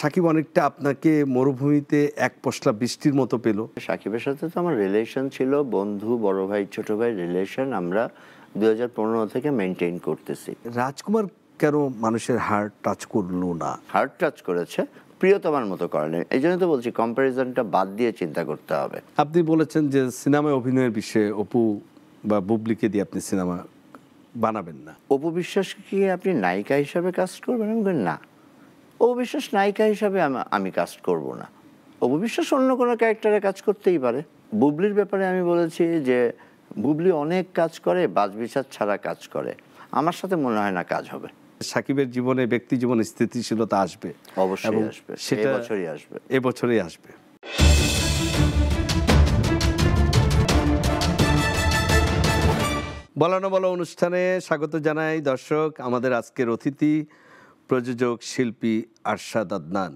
সাকিব অনেকটা আপনাকে মরুভূমিতে এক পশলা বৃষ্টির মতো পেল। সাকিবের সাথে তো আমার রিলেশন ছিল বন্ধু, বড় ভাই ছোট ভাই রিলেশন, আমরা 2015 থেকে মেনটেন করতেছি। রাজকুমার কেন মানুষের হার্ট টাচ করলো না? হার্ট টাচ করেছে, প্রিয়তমার মতো করেনি। এই জন্য তো বলছি কম্প্যারিজনটা বাদ দিয়ে চিন্তা করতে হবে। আপনি বলেছেন যে সিনেমায় অভিনয়ের বিষয়ে অপু বা বুবলিকে দিয়ে আপনি সিনেমা বানাবেন না। অপু বিশ্বাসকে কি আপনি নায়িকা হিসাবে কাস্ট করবেন? আমি বলি না, অপু বিশ্বাস নায়িকা হিসাবে আমি কাস্ট করব না। অপু বিশ্বাস অন্য কোনো ক্যারেক্টারে কাজ করতেই পারে। বুবলির ব্যাপারে আমি বলেছি যে বুবলি অনেক কাজ করে, বাছবিচার ছাড়া কাজ করে, আমার সাথে মনে হয় না কাজ হবে। সাকিবের জীবনে ব্যক্তি জীবনে স্থিতিশীলতা আসবে, অবশ্যই আসবে, সেটা এবছরই আসবে। এবছরই আসবে। বলা না বলা অনুষ্ঠানে স্বাগত জানাই দর্শক। আমাদের আজকের অতিথি প্রযোজক শিল্পী আরশাদ আদনান।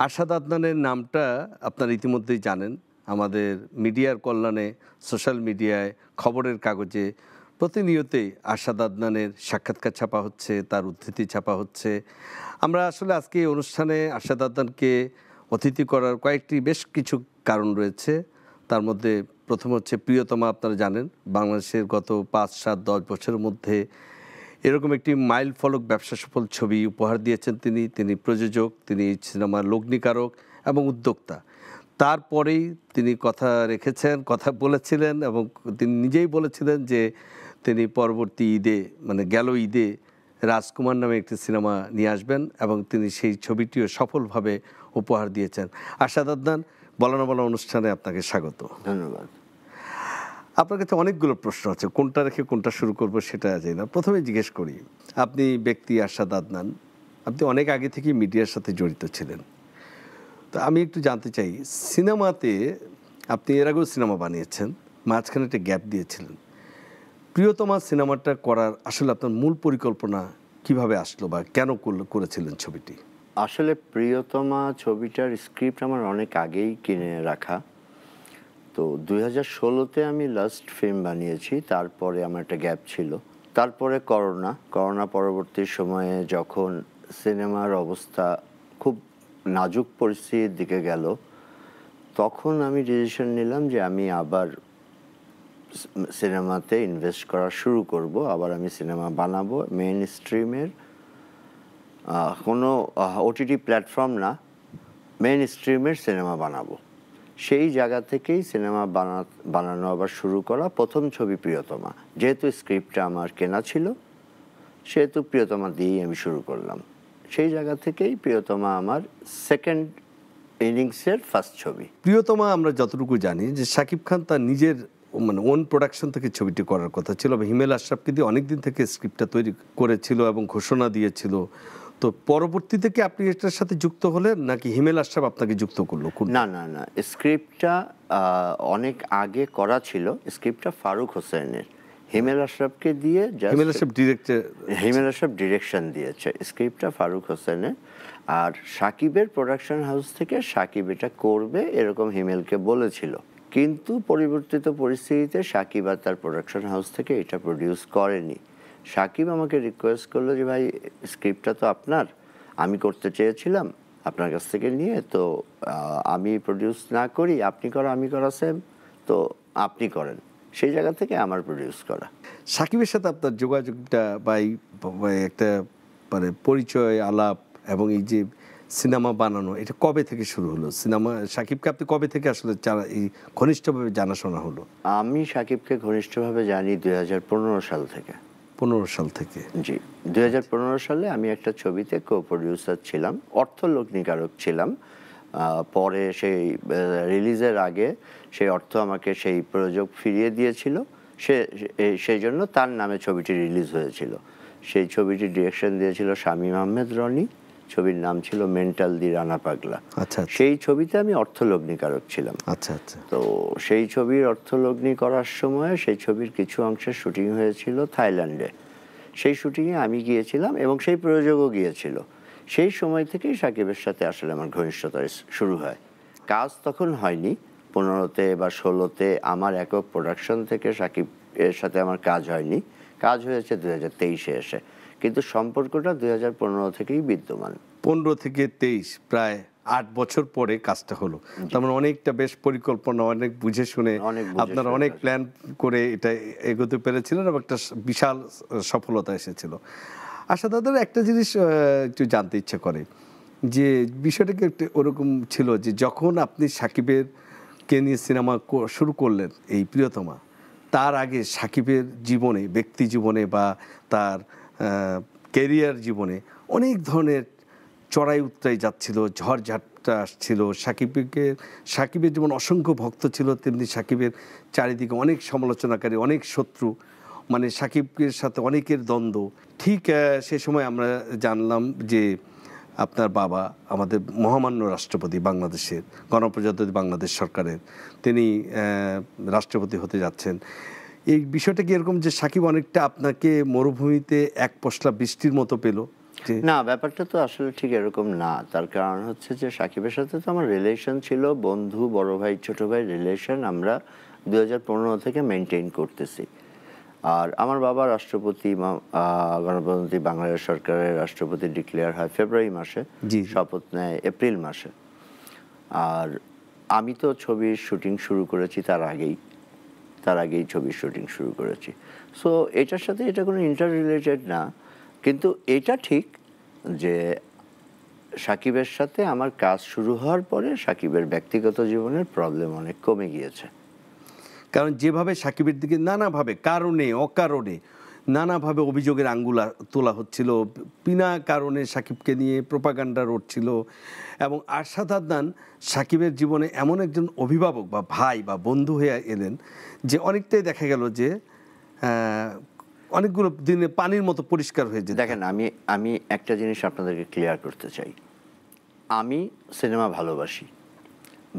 আরশাদ আদনানের নামটা আপনারা ইতিমধ্যেই জানেন। আমাদের মিডিয়ার কল্যাণে, সোশ্যাল মিডিয়ায়, খবরের কাগজে প্রতিনিয়তই আরশাদ আদনানের সাক্ষাৎকার ছাপা হচ্ছে, তার উদ্ধৃতি ছাপা হচ্ছে। আমরা আসলে আজকে এই অনুষ্ঠানে আরশাদ আদনানকে অতিথি করার কয়েকটি বেশ কিছু কারণ রয়েছে। তার মধ্যে প্রথম হচ্ছে প্রিয়তমা। আপনারা জানেন বাংলাদেশের গত 5, 7, 10 বছরের মধ্যে এরকম একটি মাইল ফলক ব্যবসা সফল ছবি উপহার দিয়েছেন তিনি। তিনি প্রযোজক, তিনি সিনেমার লগ্নিকারক এবং উদ্যোক্তা। তারপরেই তিনি কথা রেখেছেন, কথা বলেছিলেন এবং তিনি নিজেই বলেছিলেন যে তিনি পরবর্তী ঈদে, মানে গেল ঈদে, রাজকুমার নামে একটি সিনেমা নিয়ে আসবেন এবং তিনি সেই ছবিটিও সফলভাবে উপহার দিয়েছেন। আরশাদ আদনান, বলা না বলা অনুষ্ঠানে আপনাকে স্বাগত। ধন্যবাদ। আপনার কাছে অনেকগুলো প্রশ্ন আছে, কোনটা রেখে কোনটা শুরু করব সেটা জানি না। প্রথমে জিজ্ঞেস করি, আপনি ব্যক্তি আরশাদ আদনান, আপনি অনেক আগে থেকেই মিডিয়ার সাথে জড়িত ছিলেন। তো আমি একটু জানতে চাই, সিনেমাতে আপনি এর আগেও সিনেমা বানিয়েছেন, মাঝখানে একটা গ্যাপ দিয়েছিলেন। প্রিয়তমা সিনেমাটা করার আসলে আপনার মূল পরিকল্পনা কিভাবে আসলো বা কেন করেছিলেন ছবিটি? আসলে প্রিয়তমা ছবিটার স্ক্রিপ্ট আমার অনেক আগেই কিনে রাখা। তো 2016-তে আমি লাস্ট ফিল্ম বানিয়েছি, তারপরে আমার একটা গ্যাপ ছিল। তারপরে করোনা পরবর্তী সময়ে যখন সিনেমার অবস্থা খুব নাজুক পরিস্থিতির দিকে গেল, তখন আমি ডিসিশন নিলাম যে আমি আবার সিনেমাতে ইনভেস্ট করা শুরু করব। আবার আমি সিনেমা বানাবো, মেইন স্ট্রিমের কোনো ওটিটি প্ল্যাটফর্ম না, মেইন স্ট্রিমের সিনেমা বানাবো। সেই জায়গা থেকেই সিনেমা বানানো আবার শুরু করা। প্রথম ছবি প্রিয়তমা, যেহেতু স্ক্রিপ্টটা আমার কেনা ছিল সেহেতু প্রিয়তমা দিয়েই আমি শুরু করলাম। সেই জায়গা থেকেই প্রিয়তমা আমার সেকেন্ড ইনিংসের ফার্স্ট ছবি। প্রিয়তমা আমরা যতটুকু জানি যে শাকিব খান তার নিজের মানে ওন প্রোডাকশন থেকে ছবিটি করার কথা ছিল। হিমেল আশরাফকে দিয়ে অনেকদিন থেকে স্ক্রিপ্টটা তৈরি করেছিল এবং ঘোষণা দিয়েছিল। তো পরবর্তীতে কি আপনি এটার সাথে যুক্ত হলেন নাকি হিমেল আশরাফ আপনাকে যুক্ত করলো? না, স্ক্রিপ্টটা অনেক আগে করা ছিল। স্ক্রিপ্টটা ফারুক হোসেনের, হিমেল আশরাফকে দিয়ে হিমেল আশরাফ ডিরেকশন দিয়েছে। স্ক্রিপ্টটা ফারুক হোসেনের, আর সাকিবের প্রোডাকশন হাউস থেকে সাকিব এটা করবে এরকম হিমেলকে বলেছিল। কিন্তু পরিবর্তিত পরিস্থিতিতে সাকিব আর তার প্রোডাকশন হাউস থেকে এটা প্রডিউস করেনি। সাকিব আমাকে রিকোয়েস্ট করলো যে ভাই স্ক্রিপ্টটা তো আপনার, আমি করতে চেয়েছিলাম আপনার কাছ থেকে নিয়ে, তো আমি প্রডিউস না করি, আপনি করা আমি করা সেম, তো আপনি করেন। সেই জায়গা থেকে আমার প্রডিউস করা। সাকিবের সাথে আপনার যোগাযোগটা বা একটা মানে পরিচয় আলাপ এবং এই যে সিনেমা বানানো, এটা কবে থেকে শুরু হলো? সিনেমা সাকিবকে আপনি কবে থেকে আসলে এই ঘনিষ্ঠভাবে জানাশোনা হলো? আমি সাকিবকে ঘনিষ্ঠভাবে জানি 2015 সাল থেকে। 15 সাল থেকে? জি, 2015 সালে আমি একটা ছবিতে কো প্রডিউসার ছিলাম, অর্থলগ্নিকারক ছিলাম। পরে সেই রিলিজের আগে সেই অর্থ আমাকে সেই প্রযোজক ফিরিয়ে দিয়েছিল। সেই জন্য তার নামে ছবিটি রিলিজ হয়েছিল। সেই ছবিটির ডিরেকশন দিয়েছিল শামীম আহমেদ রনি। ছবির নাম ছিল মেন্টাল দি রানা পাগলা। আচ্ছা। সেই ছবিতে আমি অর্থলগ্নিকারক ছিলাম। আচ্ছা। তো সেই ছবির অর্থলগ্নি করার সময় সেই ছবির কিছু অংশের শুটিং হয়েছিল থাইল্যান্ডে। সেই শুটিংয়ে আমি গিয়েছিলাম এবং সেই প্রযোজকও গিয়েছিল। সেই সময় থেকেই সাকিবের সাথে আসলে আমার ঘনিষ্ঠতা শুরু হয়। কাজ তখন হয়নি 15-তে বা 16-তে, আমার একক প্রোডাকশন থেকে সাকিব এর সাথে আমার কাজ হয়নি। কাজ হয়েছে 2023-এ এসে, কিন্তু সম্পর্কটা 2015 থেকেই বিদ্যমান। 15 থেকে 23 প্রায় 8 বছর পরে কাজটা হলো। তার মানে অনেকটা বেশ পরিকল্পনা, অনেক বুঝে শুনে আপনারা অনেক প্ল্যান করে এটা এগোতে পেরেছিলেন এবং একটা বিশাল সফলতা এসেছিল। আশা দাদার একটা জিনিস একটু জানতে ইচ্ছে করে যে বিষয়টাকে একটু ওরকম ছিল যে যখন আপনি সাকিবের কে নিয়ে সিনেমা শুরু করলেন এই প্রিয়তমা, তার আগে সাকিবের জীবনে, ব্যক্তি জীবনে বা তার ক্যারিয়ার জীবনে অনেক ধরনের চড়াই উতরাই যাচ্ছিল, ঝড়ঝাপটা আসছিল। সাকিবের যেমন অসংখ্য ভক্ত ছিল, তেমনি সাকিবের চারিদিকে অনেক সমালোচনাকারী, অনেক শত্রু, মানে সাকিবের সাথে অনেকের দ্বন্দ্ব। ঠিক সে সময় আমরা জানলাম যে আপনার বাবা আমাদের মহামান্য রাষ্ট্রপতি বাংলাদেশের, গণপ্রজাতন্ত্রী বাংলাদেশ সরকারের, তিনি রাষ্ট্রপতি হতে যাচ্ছেন। এই বিষয়টা কি এরকম যে সাকিব অনেকটা আপনাকে মরুভূমিতে এক পশলা বৃষ্টির মতো পেল? না, ব্যাপারটা তো আসলে ঠিক এরকম না। তার কারণ হচ্ছে যে সাকিবের সাথে তো আমার রিলেশন ছিল বন্ধু, বড় ভাই, ছোট ভাই রিলেশন আমরা 2015 থেকে মেনটেন করতেছি। আর আমার বাবা রাষ্ট্রপতি, গণপ্রজাতন্ত্রী বাংলাদেশ সরকারের রাষ্ট্রপতি ডিক্লেয়ার হয় ফেব্রুয়ারি মাসে, শপথ নেয় এপ্রিল মাসে। আর আমি তো ছবির শুটিং শুরু করেছি তার আগেই ছবির শুটিং শুরু করেছি। সো এটার সাথে এটা কোনো ইন্টার রিলেটেড না। কিন্তু এটা ঠিক যে সাকিবের সাথে আমার কাজ শুরু হওয়ার পরে সাকিবের ব্যক্তিগত জীবনের প্রবলেম অনেক কমে গিয়েছে। কারণ যেভাবে সাকিবের দিকে নানাভাবে কারণে অকারণে নানাভাবে অভিযোগের আঙ্গুল তোলা হচ্ছিল, বিনা কারণে সাকিবকে নিয়ে প্রোপাগান্ডা রটছিল, এবং আরশাদ আদনান সাকিবের জীবনে এমন একজন অভিভাবক বা ভাই বা বন্ধু হয়ে এলেন যে অনেকটাই দেখা গেল যে অনেকগুলো দিনে পানির মতো পরিষ্কার হয়ে যায়। দেখেন, আমি একটা জিনিস আপনাদেরকে ক্লিয়ার করতে চাই। আমি সিনেমা ভালোবাসি,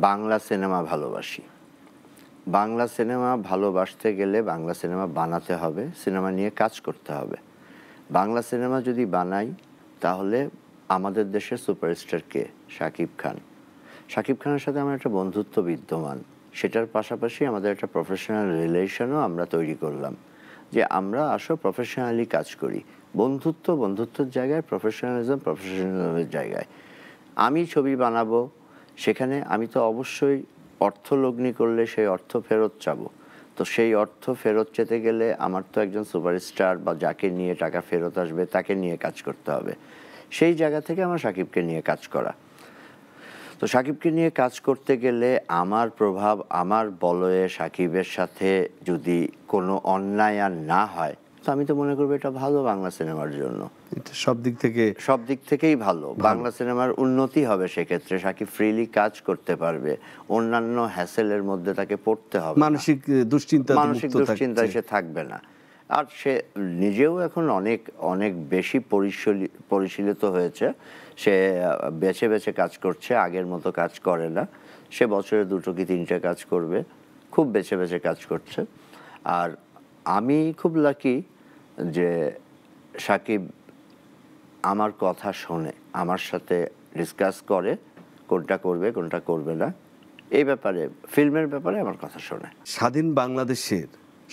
বাংলা সিনেমা ভালোবাসি। বাংলা সিনেমা ভালোবাসতে গেলে বাংলা সিনেমা বানাতে হবে, সিনেমা নিয়ে কাজ করতে হবে। বাংলা সিনেমা যদি বানাই তাহলে আমাদের দেশের সুপারস্টার কে? শাকিব খান। শাকিব খানের সাথে আমার একটা বন্ধুত্ব বিদ্যমান, সেটার পাশাপাশি আমাদের একটা প্রফেশনাল রিলেশনও আমরা তৈরি করলাম যে আমরা আসো প্রফেশনালি কাজ করি। বন্ধুত্বের জায়গায়, প্রফেশনালিজমের জায়গায়। আমি ছবি বানাবো, সেখানে আমি তো অবশ্যই অর্থলগ্নি করলে সেই অর্থ ফেরত চাবো। তো সেই অর্থ ফেরত চেতে গেলে আমার তো একজন সুপারস্টার বা যাকে নিয়ে টাকা ফেরত আসবে তাকে নিয়ে কাজ করতে হবে। সেই জায়গা থেকে আমার সাকিবকে নিয়ে কাজ করা। তো সাকিবকে নিয়ে কাজ করতে গেলে আমার প্রভাব, আমার বলয়ে সাকিবের সাথে যদি কোনো অন্যায় আর না হয়, তো আমি তো মনে করবো এটা ভালো বাংলা সিনেমার জন্য। সব দিক থেকেই ভালো। বাংলা সিনেমার উন্নতি হবে, সেক্ষেত্রে সাকিব ফ্রিলি কাজ করতে পারবে, অন্যান্য হ্যাসেলের মধ্যে তাকে পড়তে হবে, মানসিক দুশ্চিন্তায় সে থাকবে না। আর সে নিজেও এখন অনেক বেশি পরিশীলিত হয়েছে। সে বেছে বেছে কাজ করছে, আগের মতো কাজ করে না। সে বছরে 2 কি 3টে কাজ করবে, খুব বেছে বেছে কাজ করছে। আর আমি খুব লাকি যে সাকিব আমার কথা শোনে, আমার সাথে ডিসকাস করে কোনটা করবে কোনটা করবে না। এই ব্যাপারে, ফিল্মের ব্যাপারে আমার কথা শোনে। স্বাধীন বাংলাদেশের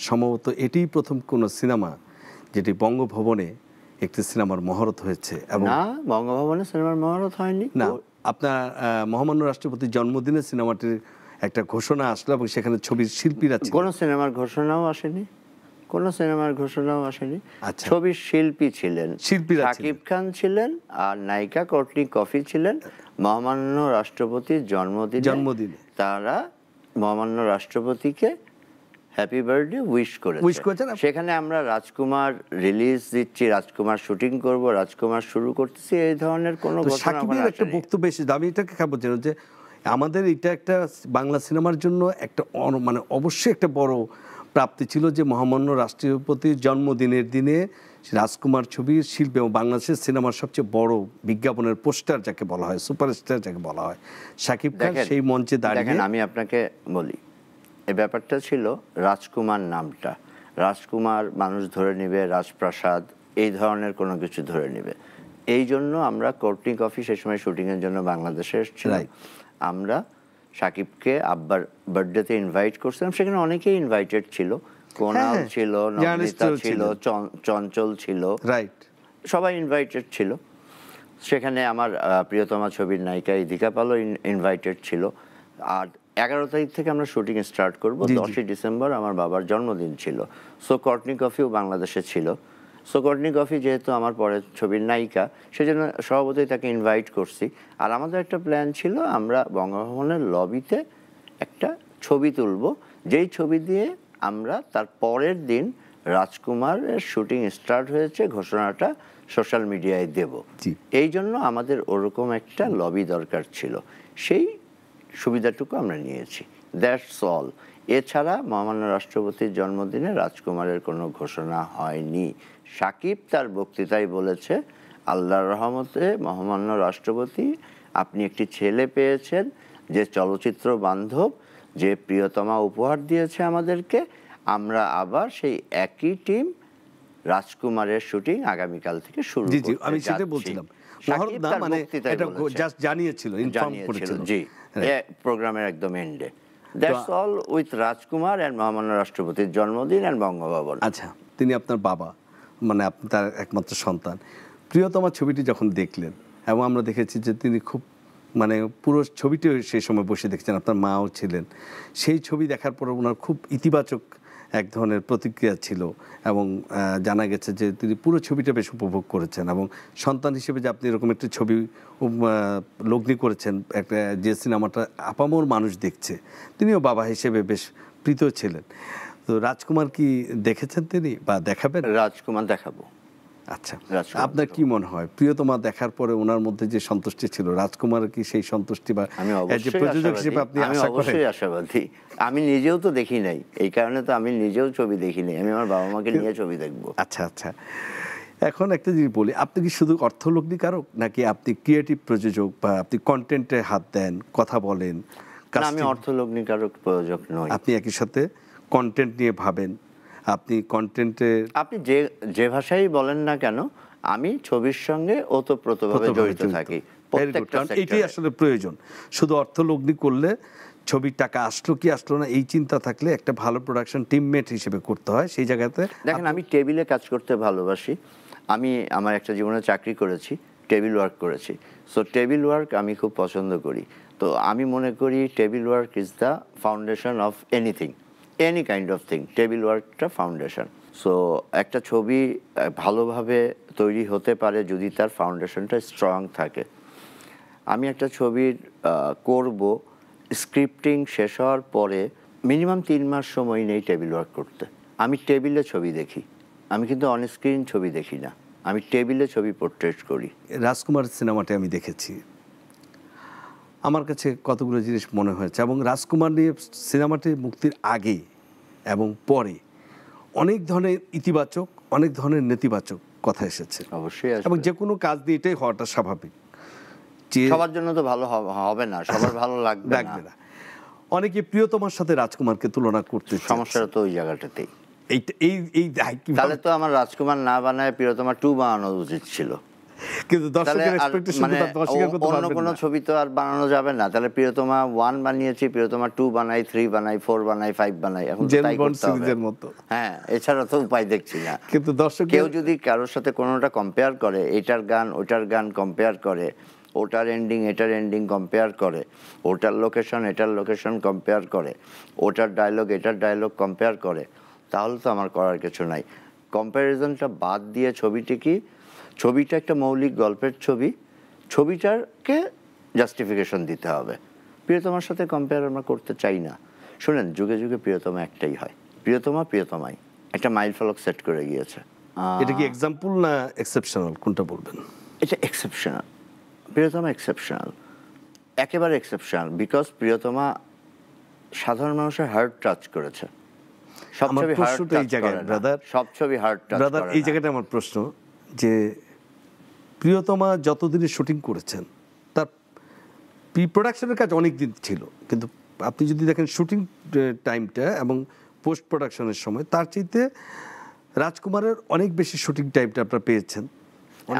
সম্ভবত এটিই প্রথম কোন সিনেমা যেটি বঙ্গভবনে একটি সিনেমার মহরত হয়েছে। এবং না, বঙ্গভবনে সিনেমার মহরত হয়নি। না, আপনার মহামান্য রাষ্ট্রপতির জন্মদিনে সিনেমাটির একটা ঘোষণা আসলো এবং সেখানে ছবির শিল্পীরা ছিল। কোনো সিনেমার ঘোষণাও আসেনি, আচ্ছা, ছবির শিল্পী ছিলেন শাকিব খান ছিলেন, আর নায়িকা কোর্টনি কফি ছিলেন। মহামান্য রাষ্ট্রপতির জন্মদিনে তারা মহামান্য রাষ্ট্রপতিকে হ্যাপি বার্থডে উইশ করেছে। সেখানে আমরা রাজকুমার রিলিজ দিচ্ছি, রাজকুমার শুটিং করব, রাজকুমার শুরু করতেছি, এই ধরনের কোনো ঘোষণা। সাকিবের একটা বক্তব্য এসেছে, আমি এটাকে খাবো যে আমাদের এটা একটা বাংলা সিনেমার জন্য একটা মানে অবশ্যই একটা বড় প্রাপ্তি ছিল যে মহামান্য রাষ্ট্রপতির জন্মদিনের দিনে রাজকুমার ছবির শিল্পী এবং বাংলাদেশের সিনেমার সবচেয়ে বড় বিজ্ঞাপনের পোস্টার যাকে বলা হয়, সুপারস্টার যাকে বলা হয়, সাকিব খান সেই মঞ্চে দাঁড়িয়ে। আমি আপনাকে বলি, এই ব্যাপারটা ছিল রাজকুমার নামটা, রাজকুমার মানুষ ধরে নেবে, রাজপ্রাসাদ এই ধরনের কোনো কিছু ধরে নেবে। এই জন্য আমরা কোর্টনি কফি সেই সময় শুটিংয়ের জন্য বাংলাদেশে এসেছিলাম। আমরা সাকিবকে আব্বার বার্থডেতে ইনভাইট করছিলাম, সেখানে অনেকেই ইনভাইটেড ছিল, কোনাল ছিল, নবনীতা ছিল, চঞ্চল ছিল, সবাই ইনভাইটেড ছিল। সেখানে আমার প্রিয়তমা ছবির নায়িকা ইদিকা পালও ইনভাইটেড ছিল। আর 11 তারিখ থেকে আমরা শুটিং স্টার্ট করব। 10ই ডিসেম্বর আমার বাবার জন্মদিন ছিল। সো কর্টনি কফিও বাংলাদেশে ছিল। সো কর্টনি কফি যেহেতু আমার পরের ছবির নায়িকা, সেজন্য স্বভাবতই তাকে ইনভাইট করছি। আর আমাদের একটা প্ল্যান ছিল, আমরা বঙ্গভবনের লবিতে একটা ছবি তুলব, যেই ছবি দিয়ে আমরা তার পরের দিন রাজকুমারের শুটিং স্টার্ট হয়েছে ঘোষণাটা সোশ্যাল মিডিয়ায় দেব। এই জন্য আমাদের ওরকম একটা লবি দরকার ছিল, সেই সুবিধাটুকু আমরা নিয়েছি, দ্যাটস অল। এছাড়া মহামান্য রাষ্ট্রপতির জন্মদিনে রাজকুমারের কোনো ঘোষণা হয়নি। সাকিব তার বক্তৃতায় বলেছে, আল্লাহর রহমতে মহামান্য রাষ্ট্রপতি, আপনি একটি ছেলে পেয়েছেন যে চলচ্চিত্র বান্ধব, যে প্রিয়তমা উপহার দিয়েছে আমাদেরকে। আমরা আবার সেই একই টিম রাজকুমারের শুটিং আগামীকাল থেকে শুরু করতে যাচ্ছি। আমি সেটা বলছিলাম, মানে এটা জাস্ট জানিয়েছিল, ইনফর্ম করেছিল। জি, প্রোগ্রামের একদম এন্ডে। That's all with Rajkumar and মহামান্য রাষ্ট্রপতির জন্মদিন এন্ড বঙ্গভবন। আচ্ছা, তিনি আপনার বাবা, মানে আপনি তার একমাত্র সন্তান। প্রিয়তমা ছবিটি যখন দেখলেন, এবং আমরা দেখেছি যে তিনি খুব, মানে পুরো ছবিটিও সেই সময় বসে দেখছেন, আপনার মাও ছিলেন, সেই ছবি দেখার পর ওনার খুব ইতিবাচক এক ধরনের প্রতিক্রিয়া ছিল, এবং জানা গেছে যে তিনি পুরো ছবিটা বেশ উপভোগ করেছেন, এবং সন্তান হিসেবে যে আপনি এরকম একটা ছবি লগ্নি করেছেন, একটা যে সিনেমাটা আপামর মানুষ দেখছে, তিনিও বাবা হিসেবে বেশ প্রীত ছিলেন। তো রাজকুমার কি দেখেছেন তিনি, বা দেখাবেন? রাজকুমার দেখাবো। আচ্ছা, আপনার কি মনে হয় প্রিয়তমা দেখার পরে ওনার মধ্যে যে সন্তুষ্টি ছিল, রাজকুমার কি সেই সন্তুষ্টি, বা যে প্রযোজক হিসেবে আপনি আশা করেন? অবশ্যই আশাবাদী। আমি নিজেও তো দেখি নাই, এই কারণে তো আমি নিজেও ছবি দেখি নাই, আমি আমার বাবা মাকে নিয়ে ছবি দেখবো। আচ্ছা আচ্ছা, এখন একটা জিনিস বলি, আপনি কি শুধু অর্থলগ্নিকারক, নাকি আপনি ক্রিয়েটিভ প্রযোজক, বা আপনি কন্টেন্টে হাত দেন, কথা বলেন? আমি অর্থলগ্নিকারক প্রযোজক নই। আপনি একই সাথে কন্টেন্ট নিয়ে ভাবেন, আপনি কন্টেন্টে, আপনি যে ভাষাই বলেন না কেন, আমি ছবির সঙ্গে ওতপ্রোতভাবে জড়িত থাকি। এইটাই আসলে প্রয়োজন। শুধু অর্থলগ্নি করলে ছবির টাকা আসলো কি আসলো না এই চিন্তা থাকলে একটা ভালো প্রোডাকশন টিমমেট হিসেবে করতে হয়। সেই জায়গাতে দেখেন, আমি টেবিলে কাজ করতে ভালোবাসি। আমি আমার একটা জীবনে চাকরি করেছি, টেবিল ওয়ার্ক করেছি। সো টেবিল ওয়ার্ক আমি খুব পছন্দ করি। তো আমি মনে করি table work is the foundation of anything, any kind of thing. Table ওয়ার্কটা ফাউন্ডেশন। সো একটা ছবি ভালোভাবে তৈরি হতে পারে যদি তার ফাউন্ডেশনটা স্ট্রং থাকে। আমি একটা ছবির করব, স্ক্রিপ্টিং শেষ হওয়ার পরে মিনিমাম 3 মাস সময় নেই টেবিল ওয়ার্ক করতে। আমি টেবিলে ছবি দেখি, আমি কিন্তু অনস্ক্রিন ছবি দেখি না, আমি টেবিলে ছবি পোর্ট্রেট করি। রাজকুমার সিনেমাটা আমি দেখেছি, আমার কাছে কতগুলো জিনিস মনে হয়েছে, এবং রাজকুমার নিয়ে সিনেমাটি মুক্তির আগে এবং পরে অনেক ধরনের ইতিবাচক, অনেক ধরনের নেতিবাচক কথা এসেছে। অবশ্যই, এবং যে কোনো কাজ দিয়ে এটাই হওয়াটা স্বাভাবিক। সবার জন্য তো ভালো হবে না, সবার ভালো লাগবে না। অনেকে প্রিয়তমার সাথে রাজকুমারকে তুলনা করতে, সমস্যাটা তো ওই জায়গাটাতেই। তাহলে তো আমার রাজকুমার না বানায় প্রিয়তমা 2 বানানো উচিত ছিল। কিন্তু দর্শকের এক্সপেকটেশন তো অস্বীকার করতে পারবেন না। অন্য কোনো ছবি তো আর বানানো যাবে না। তাহলে প্রিয়তমা 1 বানিয়েছি, প্রিয়তমা 2 বানাই, 3 বানাই, 4 বানাই, 5 বানাই, এখন তাই করতে হবে। হ্যাঁ, এছাড়া তো উপায় দেখছি না। কিন্তু দর্শক কেউ যদি কারোর সাথে কোনোটা কম্পেয়ার করে, এটার গান ওটার গান কম্পেয়ার করে, ওটার এন্ডিং এটার এন্ডিং কম্পেয়ার করে, ওটার লোকেশন এটার লোকেশন কম্পেয়ার করে, ওটার ডায়লগ এটার ডায়লগ কম্পেয়ার করে, তাহলে তো আমার করার কিছু নাই। কম্প্যারিজনটা বাদ দিয়ে ছবিটা একটা মৌলিক গল্পের ছবি, ছবিটাকে জাস্টিফিকেশন দিতে হবে। প্রিয়তমার সাথে কম্পেয়ার আমরা করতে চাই না। শুনেন, যুগে যুগে প্রিয়তমা একটাই হয়, প্রিয়তমাই একটা মাইল ফলক সেট করে গিয়েছে। এটা কি এক্সাম্পল না এক্সেপশনাল, কোনটা বলবেন? এটা এক্সেপশনাল, প্রিয়তমা এক্সেপশনাল, একেবারে এক্সেপশনাল। বিকজ প্রিয়তমা সাধারণ মানুষের হার্ট টাচ করেছে। সব ছবি হার্ট টাচ করে না, সব ছবি হার্ট টাচ করে না। এই জায়গাটা আমার প্রশ্ন, যে প্রিয়তমা যতদিনে শুটিং করেছেন, তার প্রি প্রোডাকশনের কাজ অনেক দিন ছিল, কিন্তু আপনি যদি দেখেন শুটিং টাইমটা এবং পোস্ট প্রোডাকশনের সময়, তার চাইতে রাজকুমারের অনেক বেশি শুটিং টাইমটা আপনারা পেয়েছেন।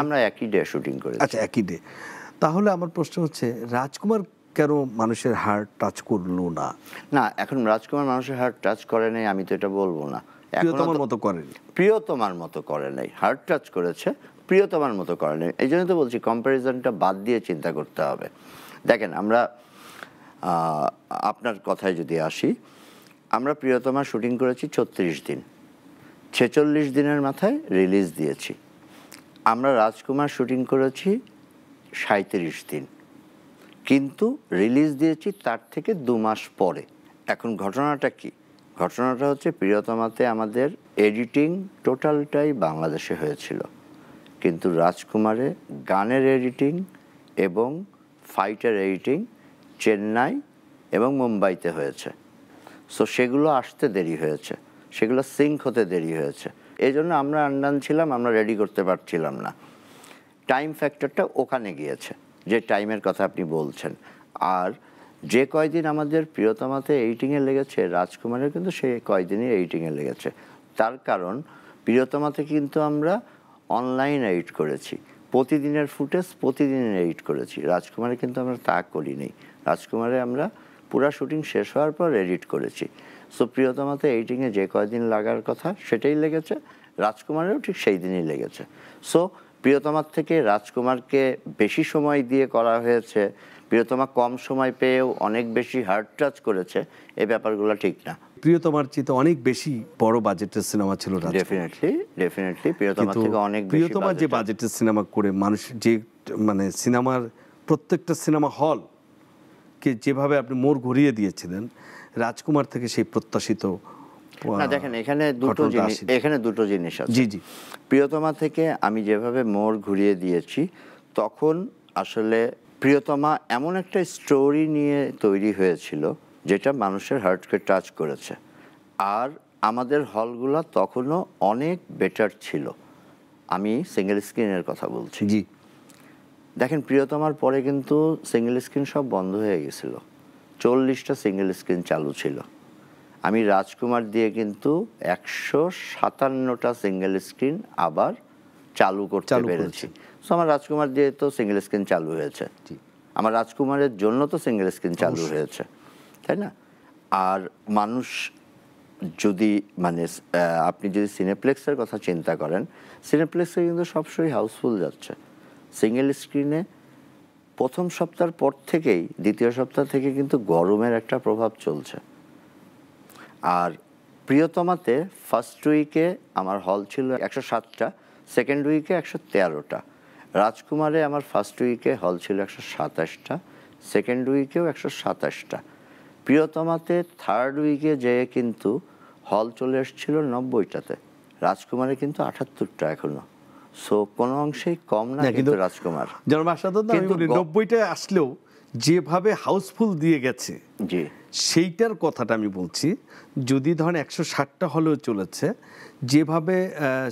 আমরা একই ডে শুটিং করেছি। আচ্ছা, একই ডে। তাহলে আমার প্রশ্ন হচ্ছে, রাজকুমার কেন মানুষের হার্ট টাচ করলো না? না, এখন রাজকুমার মানুষের হার্ট টাচ করে নাই আমি তো এটা বলবো না। প্রিয়তমার মতো করেনি, প্রিয়তমার মতো করে নাই, হার্ট টাচ করেছে। প্রিয়তমার মতো করেন। এই জন্য তো বলছি কম্প্যারিজনটা বাদ দিয়ে চিন্তা করতে হবে। দেখেন আমরা আপনার কথায় যদি আসি, আমরা প্রিয়তমা শুটিং করেছি 36 দিন, 46 দিনের মাথায় রিলিজ দিয়েছি। আমরা রাজকুমার শুটিং করেছি 37 দিন, কিন্তু রিলিজ দিয়েছি তার থেকে 2 মাস পরে। এখন ঘটনাটা কি? ঘটনাটা হচ্ছে প্রিয়তমাতে আমাদের এডিটিং টোটালটাই বাংলাদেশে হয়েছিল, কিন্তু রাজকুমারে গানের এডিটিং এবং ফাইটের এডিটিং চেন্নাই এবং মুম্বাইতে হয়েছে। সো সেগুলো আসতে দেরি হয়েছে, সেগুলো সিঙ্ক হতে দেরি হয়েছে। এই জন্য আমরা আনডান ছিলাম, আমরা রেডি করতে পারছিলাম না। টাইম ফ্যাক্টরটা ওখানে গিয়েছে, যে টাইমের কথা আপনি বলছেন। আর যে কয়দিন আমাদের প্রিয়তমাতে এডিটিংয়ে লেগেছে, রাজকুমারের কিন্তু সেই কয়দিনই এডিটিংয়ে লেগেছে। তার কারণ প্রিয়তমাতে কিন্তু আমরা অনলাইন এডিট করেছি, প্রতিদিনের ফুটেজ প্রতিদিন এডিট করেছি। রাজকুমারে কিন্তু আমরা তা করিনি। রাজকুমারে আমরা পুরা শুটিং শেষ হওয়ার পর এডিট করেছি। সো প্রিয়তমাতে এডিটিংয়ে যে কয়দিন লাগার কথা সেটাই লেগেছে, রাজকুমারেও ঠিক সেই দিনই লেগেছে। সো প্রিয়তমার থেকে রাজকুমারকে বেশি সময় দিয়ে করা হয়েছে, প্রিয়তমা কম সময় পেয়েও অনেক বেশি হার্ড টাচ করেছে, এই ব্যাপারগুলো ঠিক না। প্রিয়তমার চেয়ে অনেক বেশি বড় বাজেটের সিনেমা ছিল ডেফিনেটলি প্রিয়তমার থেকে অনেক বেশি। প্রিয়তমা যে বাজেটের সিনেমা করে মানুষ যে মানে সিনেমার প্রত্যেকটা সিনেমা হল কে যেভাবে আপনি মোড় ঘুরিয়ে দিয়েছিলেন, রাজকুমার থেকে সেই প্রত্যাশিত না। দেখেন এখানে দুটো জিনিস আছে। জি জি। প্রিয়তমা থেকে আমি যেভাবে মোড় ঘুরিয়ে দিয়েছি, তখন আসলে প্রিয়তমা এমন একটা স্টোরি নিয়ে তৈরি হয়েছিল যেটা মানুষের হার্টকে টাচ করেছে। আর আমাদের হলগুলো তখনও অনেক বেটার ছিল। আমি সিঙ্গেল স্ক্রিনের কথা বলছি। জি। দেখেন প্রিয়তমার পরে কিন্তু সিঙ্গেল স্ক্রিন সব বন্ধ হয়ে গেছিল, 40টা সিঙ্গেল স্ক্রিন চালু ছিল। আমি রাজকুমার দিয়ে কিন্তু 157টা সিঙ্গেল স্ক্রিন আবার চালু করতে পেরেছি। সো আমার রাজকুমার দিয়ে তো সিঙ্গেল স্ক্রিন চালু হয়েছে, আমার রাজকুমারের জন্য তো সিঙ্গেল স্ক্রিন চালু হয়েছে, তাই না? আর মানুষ যদি মানে আপনি যদি সিনেপ্লেক্সের কথা চিন্তা করেন, সিনেপ্লেক্সে কিন্তু সবসময় হাউসফুল যাচ্ছে। সিঙ্গেল স্ক্রিনে প্রথম সপ্তাহের পর থেকেই দ্বিতীয় সপ্তাহ থেকে কিন্তু গরমের একটা প্রভাব চলছে। আর প্রিয়তমাতে ফার্স্ট উইকে আমার হল ছিল 107টা, সেকেন্ড উইকে 113টা। রাজকুমারে আমার ফার্স্ট উইকে হল ছিল 127টা, সেকেন্ড উইকেও 127টা। প্রিয়তমাতে থার্ড উইকে যেয়ে কিন্তু হল চলে এসেছিল 90টাতে, রাজকুমারে কিন্তু 78টা এখনো। সো কোনো অংশেই কম না কিন্তু রাজকুমার। কিন্তু 90টায় আসলেও যেভাবে হাউসফুল দিয়ে গেছে, জি সেইটার কথাটা আমি বলছি। যদি ধরেন 160টা হলেও চলেছে, যেভাবে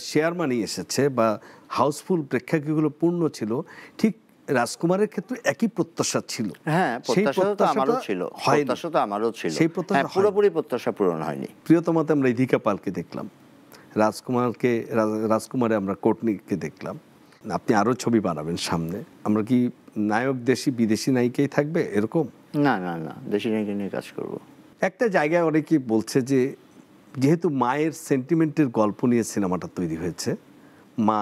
শেয়ার মানি এসেছে বা হাউসফুল প্রেক্ষাগৃহগুলো পূর্ণ ছিল, ঠিক রাজকুমারের ক্ষেত্রে একই প্রত্যাশা ছিল। হ্যাঁ, প্রত্যাশা তো আমারও ছিল, প্রত্যাশা তো আমারও ছিল, সেই প্রত্যাশা পুরোপুরি প্রত্যাশা পূরণ হয়নি। প্রিয়তমাতে আমরা ইধিকা পালকে দেখলাম, রাজকুমারে আমরা কোটনিকে দেখলাম। আপনি আরো ছবি বানাবেন সামনে, আমরা কি নায়ক দেশি বিদেশি নায়িকাই থাকবে এরকম? না না না, দেশি নায়িকা নিয়ে কাজ করব। একটা জায়গায় অনেকেই বলছে যে যেহেতু মায়ের সেন্টিমেন্টের গল্প নিয়ে সিনেমাটা তৈরি হয়েছে, মা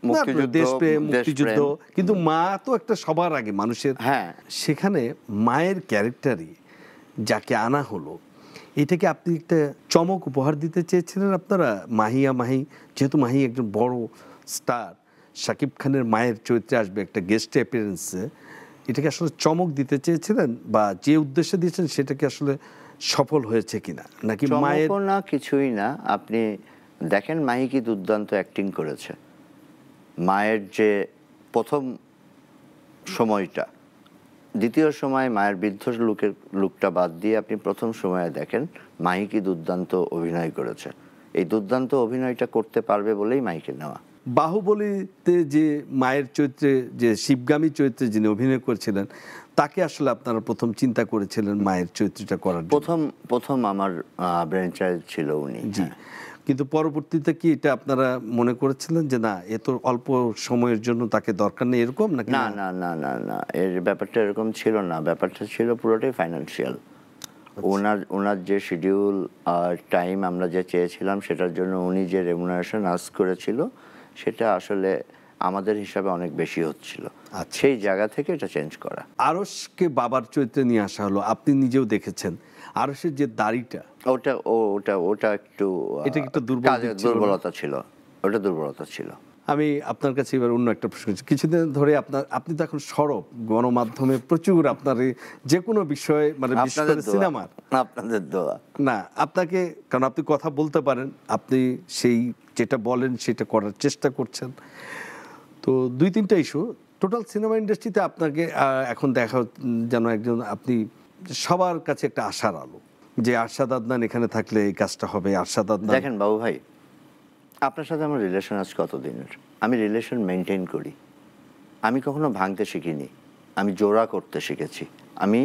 মুক্তিযুদ্ধ, কিন্তু মা তো একটা সবার আগে মানুষের। হ্যাঁ, সেখানে মায়ের ক্যারেক্টারই যাকে আনা হলো, এটাকে আপনি একটা চমক উপহার দিতে চেয়েছিলেন আপনারা? মাহি, যেহেতু মাহি একজন বড় স্টার, শাকিব খানের মায়ের চরিত্রে আসবে একটা গেস্ট অ্যাপিয়ারেন্সে, এটাকে আসলে চমক দিতে চেয়েছিলেন, বা যে উদ্দেশ্যে দিয়েছেন সেটা কি আসলে সফল হয়েছে কিনা, নাকি মায়ের? না, কিছুই না। আপনি দেখেন মাহি কি দুর্দান্ত অ্যাক্টিং করেছে। মায়ের যে প্রথম সময়টা, দ্বিতীয় সময় মায়ের বৃদ্ধ লুকটা বাদ দিয়ে আপনি প্রথম সময়ে দেখেন মাহি কি দুর্দান্ত অভিনয় করেছে। এই দুর্দান্ত অভিনয়টা করতে পারবে বলেই মাহিকে নেওয়া। বাহুবলীতে যে মায়ের চরিত্রে, যে শিবগামী চরিত্রে যিনি অভিনয় করেছিলেন, তাকে আসলে আপনারা প্রথম চিন্তা করেছিলেন মায়ের চরিত্রটা করার? প্রথম আমার ব্রেন চাইল্ড ছিল উনি। জি। কিন্তু পরবর্তীতে কি এটা আপনারা মনে করেছিলেন যে না, এত অল্প সময়ের জন্য তাকে দরকার নেই এরকম? নাকি না না না না না, এর ব্যাপারটা এরকম ছিল না। ব্যাপারটা ছিল পুরোটাই ফাইন্যান্সিয়াল। ওনার যে শিডিউল আর টাইম আমরা যে চেয়েছিলাম, সেটার জন্য উনি যে রেমুনারেশন আস্ক করেছিল, সেটা আসলে আমাদের হিসাবে অনেক বেশি হচ্ছিল। আচ্ছা। সেই জায়গা থেকে এটা চেঞ্জ করা। আরশকে বাবার চরিত্রে নিয়ে আসা হলো, আপনি নিজেও দেখেছেন আরশের যে দাড়িটা, ওটা একটু এটা কি একটু দুর্বল কাজের দিক ছিল না? দুর্বলতা ছিল, ওটা দুর্বলতা ছিল। আমি আপনার কাছে এবার অন্য একটা প্রশ্ন করছি। কিছুদিন ধরে আপনি তো এখন সরব গণমাধ্যমে প্রচুর, আপনার যে কোনো বিষয়ে, মানে বিশেষ আপনাদের করে দোয়া, সিনেমার। আপনাদের দোয়া। না, আপনাকে, কারণ আপনি কথা বলতে পারেন, আপনি সেই যেটা বলেন সেটা করার চেষ্টা করছেন। তো 2-3টা ইস্যু টোটাল সিনেমা ইন্ডাস্ট্রিতে আপনাকে এখন দেখা যেন একজন, আপনি সবার কাছে একটা আশার আলো, যে আরশাদ আদনান এখানে থাকলে এই কাজটা হবে। আরশাদ আদনান, দেখেন বাবু ভাই, আপনার সাথে আমার রিলেশন আজ কতদিনের, আমি রিলেশন মেনটেন করি। আমি কখনো ভাঙতে শিখিনি, আমি জোড়া করতে শিখেছি। আমি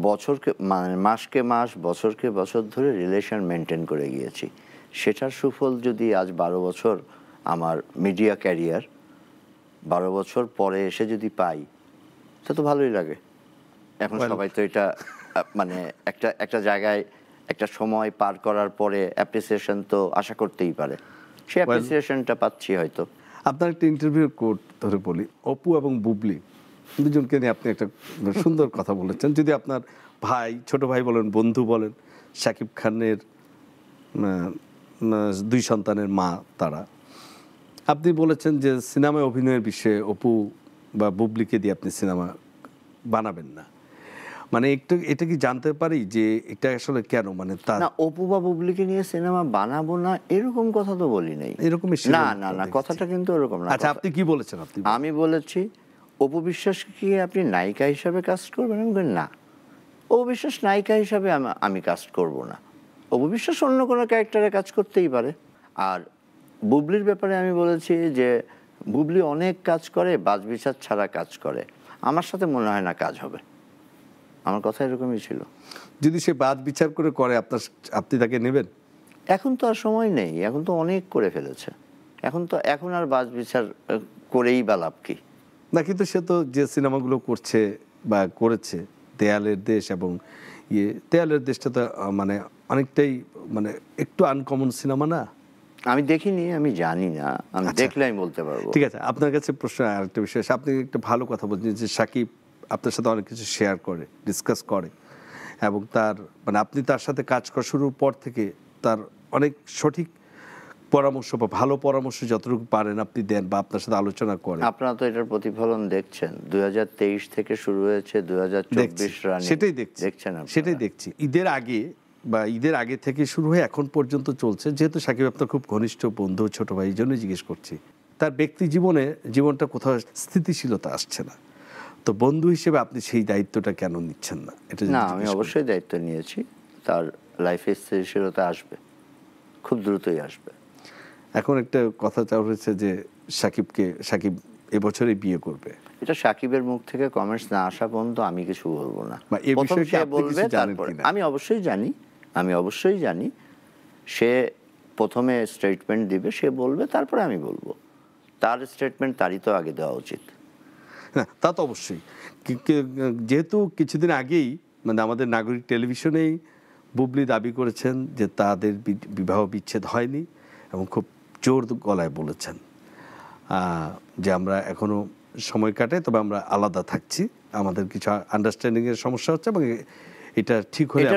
বছরকে মানে মাসকে মাস, বছরকে বছর ধরে রিলেশন মেনটেন করে গিয়েছি। সেটার সুফল যদি আজ 12 বছর আমার মিডিয়া ক্যারিয়ার, 12 বছর পরে এসে যদি পাই, তা তো ভালোই লাগে। এখন সবাই তো এটা মানে একটা জায়গায় একটা সময় পার করার পরে অ্যাপ্রিসিয়েশন তো আশা করতেই পারে। সেই অ্যাপ্রিসিয়েশনটা পাচ্ছি হয়তো। আপনার একটা ইন্টারভিউ কোট ধরে বলি, অপু এবং বুবলি দুজনকে নিয়ে আপনি একটা সুন্দর কথা বলেছেন। যদি আপনার ভাই, ছোট ভাই বলেন, বন্ধু বলেন, শাকিব খানের 2 সন্তানের মা তারা, আপনি বলেছেন যে সিনেমায় অভিনয়ের বিষয়ে অপু বা বুবলিকে দিয়ে আপনি সিনেমা বানাবেন না। মানে একটু এটা কি জানতে পারি যে এটা আসলে কেন, মানে তার না, অপু বা বুবলিকে নিয়ে সিনেমা বানাবো না এরকম কথা তো বলি নাই। এরকমই না না না, কথাটা কিন্তু এরকম না। আচ্ছা, আপনি কি বলেছেন? আমি বলেছি অপু বিশ্বাসকে কি আপনি নায়িকা হিসাবে কাস্ট করবেন? আমি বলি না, অপু বিশ্বাস নায়িকা হিসাবে আমি কাস্ট করব না। অপু বিশ্বাস অন্য কোনো ক্যারেক্টারে কাজ করতেই পারে। আর বুবলির ব্যাপারে আমি বলেছি যে বুবলি অনেক কাজ করে, বাছবিচার ছাড়া কাজ করে। আমার সাথে মনে হয় না কাজ হবে। আমার কথা এরকমই ছিল। যদি সে বাদ বিচার করে আপনি তাকে নেবেন? এখন তো আর সময় নেই, এখন তো অনেক করে ফেলেছে। এখন আর বাছবিচার করেই বা লাভ কি? না, কিন্তু সে তো যে সিনেমাগুলো করছে বা করেছে, দেয়ালের দেশ এবং দেয়ালের দেশটা তো মানে অনেকটাই, মানে একটু আনকমন সিনেমা না? আমি দেখিনি, আমি জানি না, আমি দেখলে আমি বলতে পারবো। ঠিক আছে, আপনার কাছে প্রশ্ন আরেকটা বিষয়। আপনি একটা ভালো কথা বলছেন যে সাকিব আপনার সাথে অনেক কিছু শেয়ার করে, ডিসকাস করে, এবং তার মানে আপনি তার সাথে কাজ করা শুরুর পর থেকে তার অনেক সঠিক পরামর্শ বা ভালো পরামর্শ যতটুকু পারেন আপনি দেন বা আপনার সাথে আলোচনা করেন। আপনারা তো এটার প্রতিফলন দেখছেন। 2023 থেকে শুরু হয়েছে 2024 রানিং। সেটাই দেখছি, দেখছেন আপনারা? সেটাই দেখছি। ঈদের আগে থেকে শুরু হয়ে এখন পর্যন্ত চলছে। যেহেতু সাকিব আপনার খুব ঘনিষ্ঠ বন্ধু, ছোট ভাই, এই জন্যই জিজ্ঞেস করছি। তার ব্যক্তি জীবনটা কোথাও স্থিতিশীলতা আসছে না, তো বন্ধু হিসেবে আপনি সেই দায়িত্বটা কেন নিচ্ছেন না? এটা না, আমি অবশ্যই দায়িত্ব নিয়েছি। তার লাইফে স্থিতিশীলতা আসবে, খুব দ্রুতই আসবে। এখন একটা কথা চাওয়া হয়েছে যে সাকিব এবছরই বিয়ে করবে। এটা সাকিবের মুখ থেকে কমেন্টস না আসা পর্যন্ত আমি কিছু বলবো না। বা এই প্রথম বিষয়ে কি সে আপনি বলবে, কিছু জানেন তারপরে কিনা? আমি অবশ্যই জানি সে প্রথমে স্টেটমেন্ট দিবে, সে বলবে, তারপরে আমি বলবো। তার স্টেটমেন্ট তারই তো আগে দেওয়া উচিত। হ্যাঁ, তা তো অবশ্যই। যেহেতু কিছুদিন আগেই মানে আমাদের নাগরিক টেলিভিশনেই বুবলি দাবি করেছেন যে তাদের বিবাহ বিচ্ছেদ হয়নি, এবং খুব জোর গলায় বলেছেন যে আমরা এখনো সময় কাটাই, তবে আমরা আলাদা থাকছি, আমাদের কিছু আন্ডারস্ট্যান্ডিং এর সমস্যা হচ্ছে, এবং এটা ঠিক হলে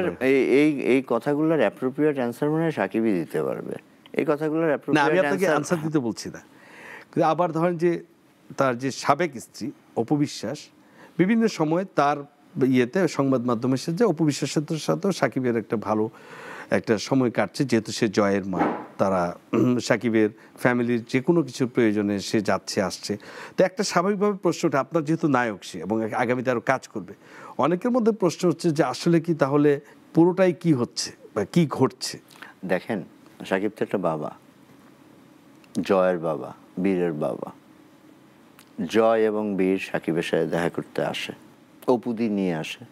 এই কথাগুলোর অ্যাপ্রোপ্রিয়েট অ্যান্সার মনে হয় সাকিবই দিতে পারবে। এই কথাগুলোর না, আমি অ্যাপ্রোপ্রিয়েট আপনাকে অ্যান্সার দিতে বলছি না, কিন্তু আবার ধরেন যে তার যে সাবেক স্ত্রী অপু বিশ্বাস বিভিন্ন সময় তার সংবাদ মাধ্যমে এসে যে অপু বিশ্বাসের সাথেও সাকিবের একটা ভালো একটা সময় কাটছে, যেহেতু সে জয়ের মা, তারা সাকিবের ফ্যামিলির যে কোনো কিছুর প্রয়োজনে সে যাচ্ছে আসছে। তো একটা স্বাভাবিকভাবে প্রশ্নটা, আপনার যেহেতু নায়ক সে এবং আগামীতে আরও কাজ করবে, অনেকের মধ্যে প্রশ্ন হচ্ছে যে আসলে কি তাহলে পুরোটাই কি হচ্ছে বা কি ঘটছে? দেখেন, সাকিব তো একটা বাবা, জয়ের বাবা, বীরের বাবা। জয় এবং বীর সাকিবের সাথে দেখা করতে আসে, অপুদি নিয়ে আসে,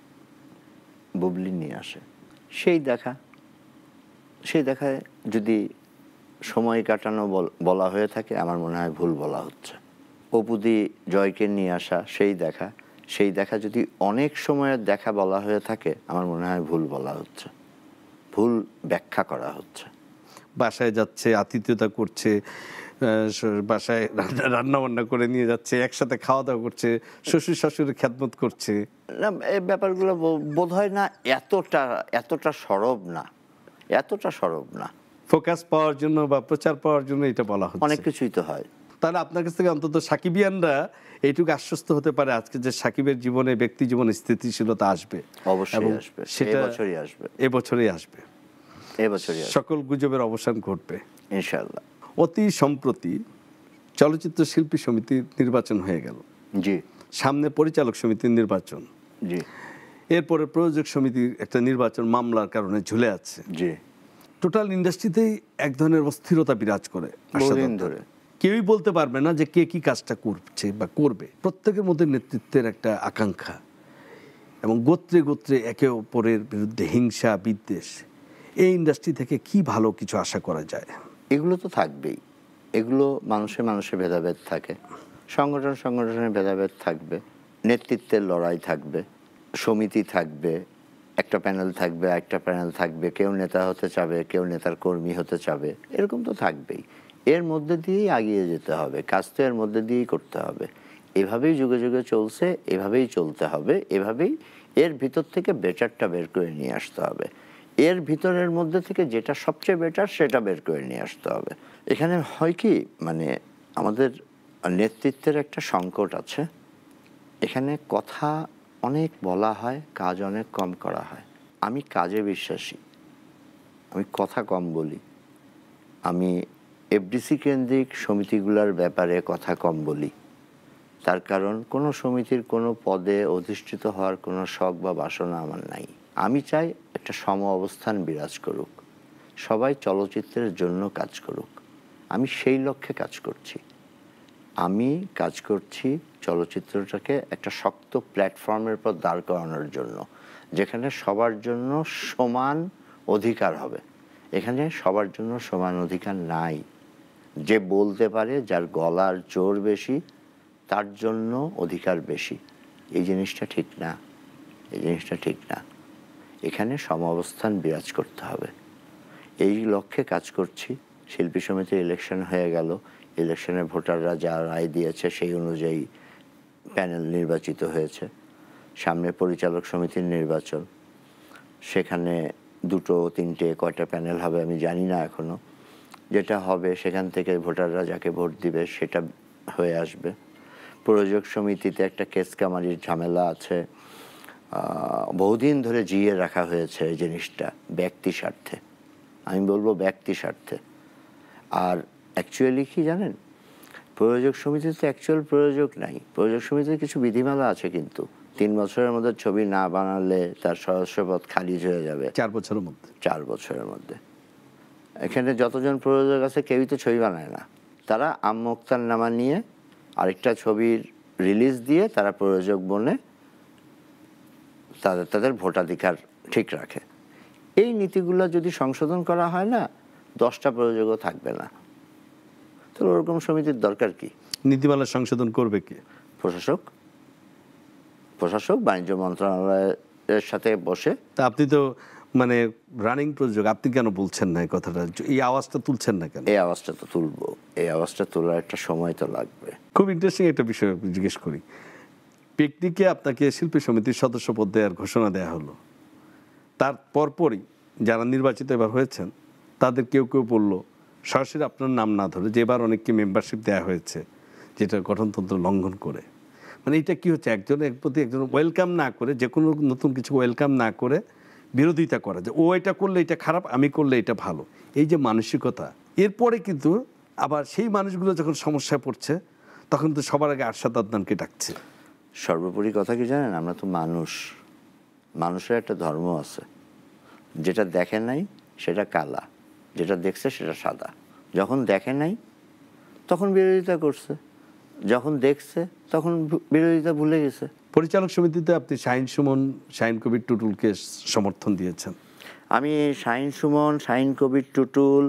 বুবলি নিয়ে আসে। সেই দেখায় যদি সময় কাটানো বলা হয়ে থাকে, আমার মনে হয় ভুল বলা হচ্ছে। অপুদি জয়কে নিয়ে আসা, সেই দেখা যদি অনেক সময়ের দেখা বলা হয়ে থাকে, আমার মনে হয় ভুল বলা হচ্ছে, ভুল ব্যাখ্যা করা হচ্ছে। বাসায় যাচ্ছে, আতিথ্যতা করছে, বাসায় রান্না বান্না করে নিয়ে যাচ্ছে, একসাথে খাওয়া দাওয়া করছে, শ্বশুর শাশুড়ির খেদমত করছে। না, এই ব্যাপারগুলো বোধ হয় না এতটা সরব না, এতটা সরব না। ফোকাস পাওয়ার জন্য বা প্রচার পাওয়ার জন্য এটা বলা হচ্ছে। অনেক কিছুই তো হয়। তাহলে আপনার কাছ থেকে অন্তত সাকিবিয়ানরা এইটুকু আশ্বস্ত হতে পারে আজকে যে সাকিবের জীবনে, ব্যক্তি জীবনে স্থিতিশীলতা আসবে। অবশ্যই আসবে, সেটা এবছরই আসবে, এবছরই আসবে, এবছরই আসবে, সকল গুজবের অবসান ঘটবে ইনশাআল্লাহ। অতি সম্প্রতি চলচ্চিত্র শিল্পী সমিতির নির্বাচন হয়ে গেল, জি, সামনে পরিচালক সমিতির নির্বাচন, জি, এরপরে প্রযোজক সমিতির একটা নির্বাচন মামলার কারণে ঝুলে আছে। জি, টোটাল ইন্ডাস্ট্রিতেই এক ধরনের অস্থিরতা বিরাজ করে বহুদিন ধরে। কেউই বলতে পারবে না যে কে কি কাজটা করছে বা করবে। প্রত্যেকের মধ্যে নেতৃত্বের একটা আকাঙ্ক্ষা এবং গোত্রে গোত্রে একে অপরের বিরুদ্ধে হিংসা বিদ্বেষ। এই ইন্ডাস্ট্রি থেকে কি ভালো কিছু আশা করা যায়? এগুলো তো থাকবেই, এগুলো মানুষে ভেদাভেদ থাকে, সংগঠনের ভেদাভেদ থাকবে, নেতৃত্বের লড়াই থাকবে, সমিতি থাকবে, একটা প্যানেল থাকবে, কেউ নেতা হতে চাবে, কেউ নেতার কর্মী হতে চাবে, এরকম তো থাকবেই। এর মধ্যে দিয়েই এগিয়ে যেতে হবে, কাজ তো এর মধ্যে দিয়েই করতে হবে। এভাবেই যুগে যুগে চলছে, এভাবেই চলতে হবে, এভাবেই এর ভিতর থেকে বেটারটা বের করে নিয়ে আসতে হবে, এর ভিতরের মধ্যে থেকে যেটা সবচেয়ে বেটার সেটা বের করে নিয়ে আসতে হবে। এখানে হয় কি, মানে আমাদের নেতৃত্বের একটা সংকট আছে। এখানে কথা অনেক বলা হয়, কাজ অনেক কম করা হয়। আমি কাজে বিশ্বাসী, আমি কথা কম বলি। আমি এফডিসি কেন্দ্রিক সমিতিগুলোর ব্যাপারে কথা কম বলি। তার কারণ কোনো সমিতির কোনো পদে অধিষ্ঠিত হওয়ার কোনো শখ বা বাসনা আমার নাই। আমি চাই একটা সম অবস্থান বিরাজ করুক, সবাই চলচ্চিত্রের জন্য কাজ করুক। আমি সেই লক্ষ্যে কাজ করছি। আমি কাজ করছি চলচ্চিত্রটাকে একটা শক্ত প্ল্যাটফর্মের পর দাঁড় করানোর জন্য, যেখানে সবার জন্য সমান অধিকার হবে। এখানে সবার জন্য সমান অধিকার নাই। যে বলতে পারে, যার গলার জোর বেশি, তার জন্য অধিকার বেশি। এই জিনিসটা ঠিক না, এই জিনিসটা ঠিক না। এখানে সমাবস্থান বিরাজ করতে হবে, এই লক্ষ্যে কাজ করছি। শিল্পী সমিতির ইলেকশন হয়ে গেল, ইলেকশনে ভোটাররা যা রায় দিয়েছে সেই অনুযায়ী প্যানেল নির্বাচিত হয়েছে। সামনে পরিচালক সমিতির নির্বাচন, সেখানে 2-3 কয়টা প্যানেল হবে আমি জানি না এখনো। যেটা হবে সেখান থেকে ভোটাররা যাকে ভোট দিবে সেটা হয়ে আসবে। প্রযোজক সমিতিতে একটা কেস কামারির ঝামেলা আছে, বহুদিন ধরে জিয়ে রাখা হয়েছে এই জিনিসটা ব্যক্তি স্বার্থে, আমি বলবো ব্যক্তি স্বার্থে। আর অ্যাকচুয়ালি কি জানেন, প্রযোজক সমিতিতে তো অ্যাকচুয়াল প্রযোজক নাই। প্রযোজক সমিতির কিছু বিধিমালা আছে, কিন্তু 3 বছরের মধ্যে ছবি না বানালে তার সদস্যপদ খারিজ হয়ে যাবে 4 বছরের মধ্যে। 4 বছরের মধ্যে। এখানে যতজন প্রযোজক আছে কেউই তো ছবি বানায় না, তারা আমোক্তার নামা নিয়ে আরেকটা ছবির রিলিজ দিয়ে তারা প্রযোজক বনে তাদের ভোটাধিকার ঠিক রাখে। এই নীতিগুলো যদি সংশোধন করা হয় না, 10টা প্রযোজকও থাকবে না। তো ওরকম সমিতির দরকার কি? নীতিমালা সংশোধন করবে কে? প্রশাসক বাণিজ্য মন্ত্রণালয়ের সাথে বসে। তা আপনি তো মানে রানিং প্রযোজক, আপনি কেন বলছেন না এই কথাটা? এই আওয়াজটা তুলছেন না কেন? এই আওয়াজটা তো তুলবো, এই আওয়াজটা তোলার একটা সময় তো লাগবে। খুব ইন্টারেস্টিং একটা বিষয় জিজ্ঞেস করি। পিকনিকে আপনাকে শিল্পী সমিতির সদস্য পদ দেওয়ার ঘোষণা দেওয়া হলো, তার পরপরই যারা নির্বাচিত এবার হয়েছেন তাদের কেউ কেউ বলল, সরাসরি আপনার নাম না ধরে, যে এবার অনেককে মেম্বারশিপ দেওয়া হয়েছে যেটা গঠনতন্ত্র লঙ্ঘন করে। মানে এটা কি হচ্ছে, একজনের প্রতি একজন ওয়েলকাম না করে, যে কোনো নতুন কিছু ওয়েলকাম না করে বিরোধিতা করা, যে ও এটা করলে এটা খারাপ, আমি করলে এটা ভালো, এই যে মানসিকতা। এরপরে কিন্তু আবার সেই মানুষগুলো যখন সমস্যায় পড়ছে তখন তো সবার আগে আরশাদ আদনানকে ডাকছে। সর্বোপরি কথা কি জানেন, আমরা তো মানুষ, মানুষের একটা ধর্ম আছে। যেটা দেখে নাই সেটা কালা, যেটা দেখছে সেটা সাদা। যখন দেখে নাই তখন বিরোধিতা করছে, যখন দেখছে তখন বিরোধিতা ভুলে গেছে। পরিচালক সমিতিতে আপনি শাহিন সুমন, শাহিন কবির টুটুলকে সমর্থন দিয়েছেন। আমি শাহিন সুমন, শাহিন কবির টুটুল,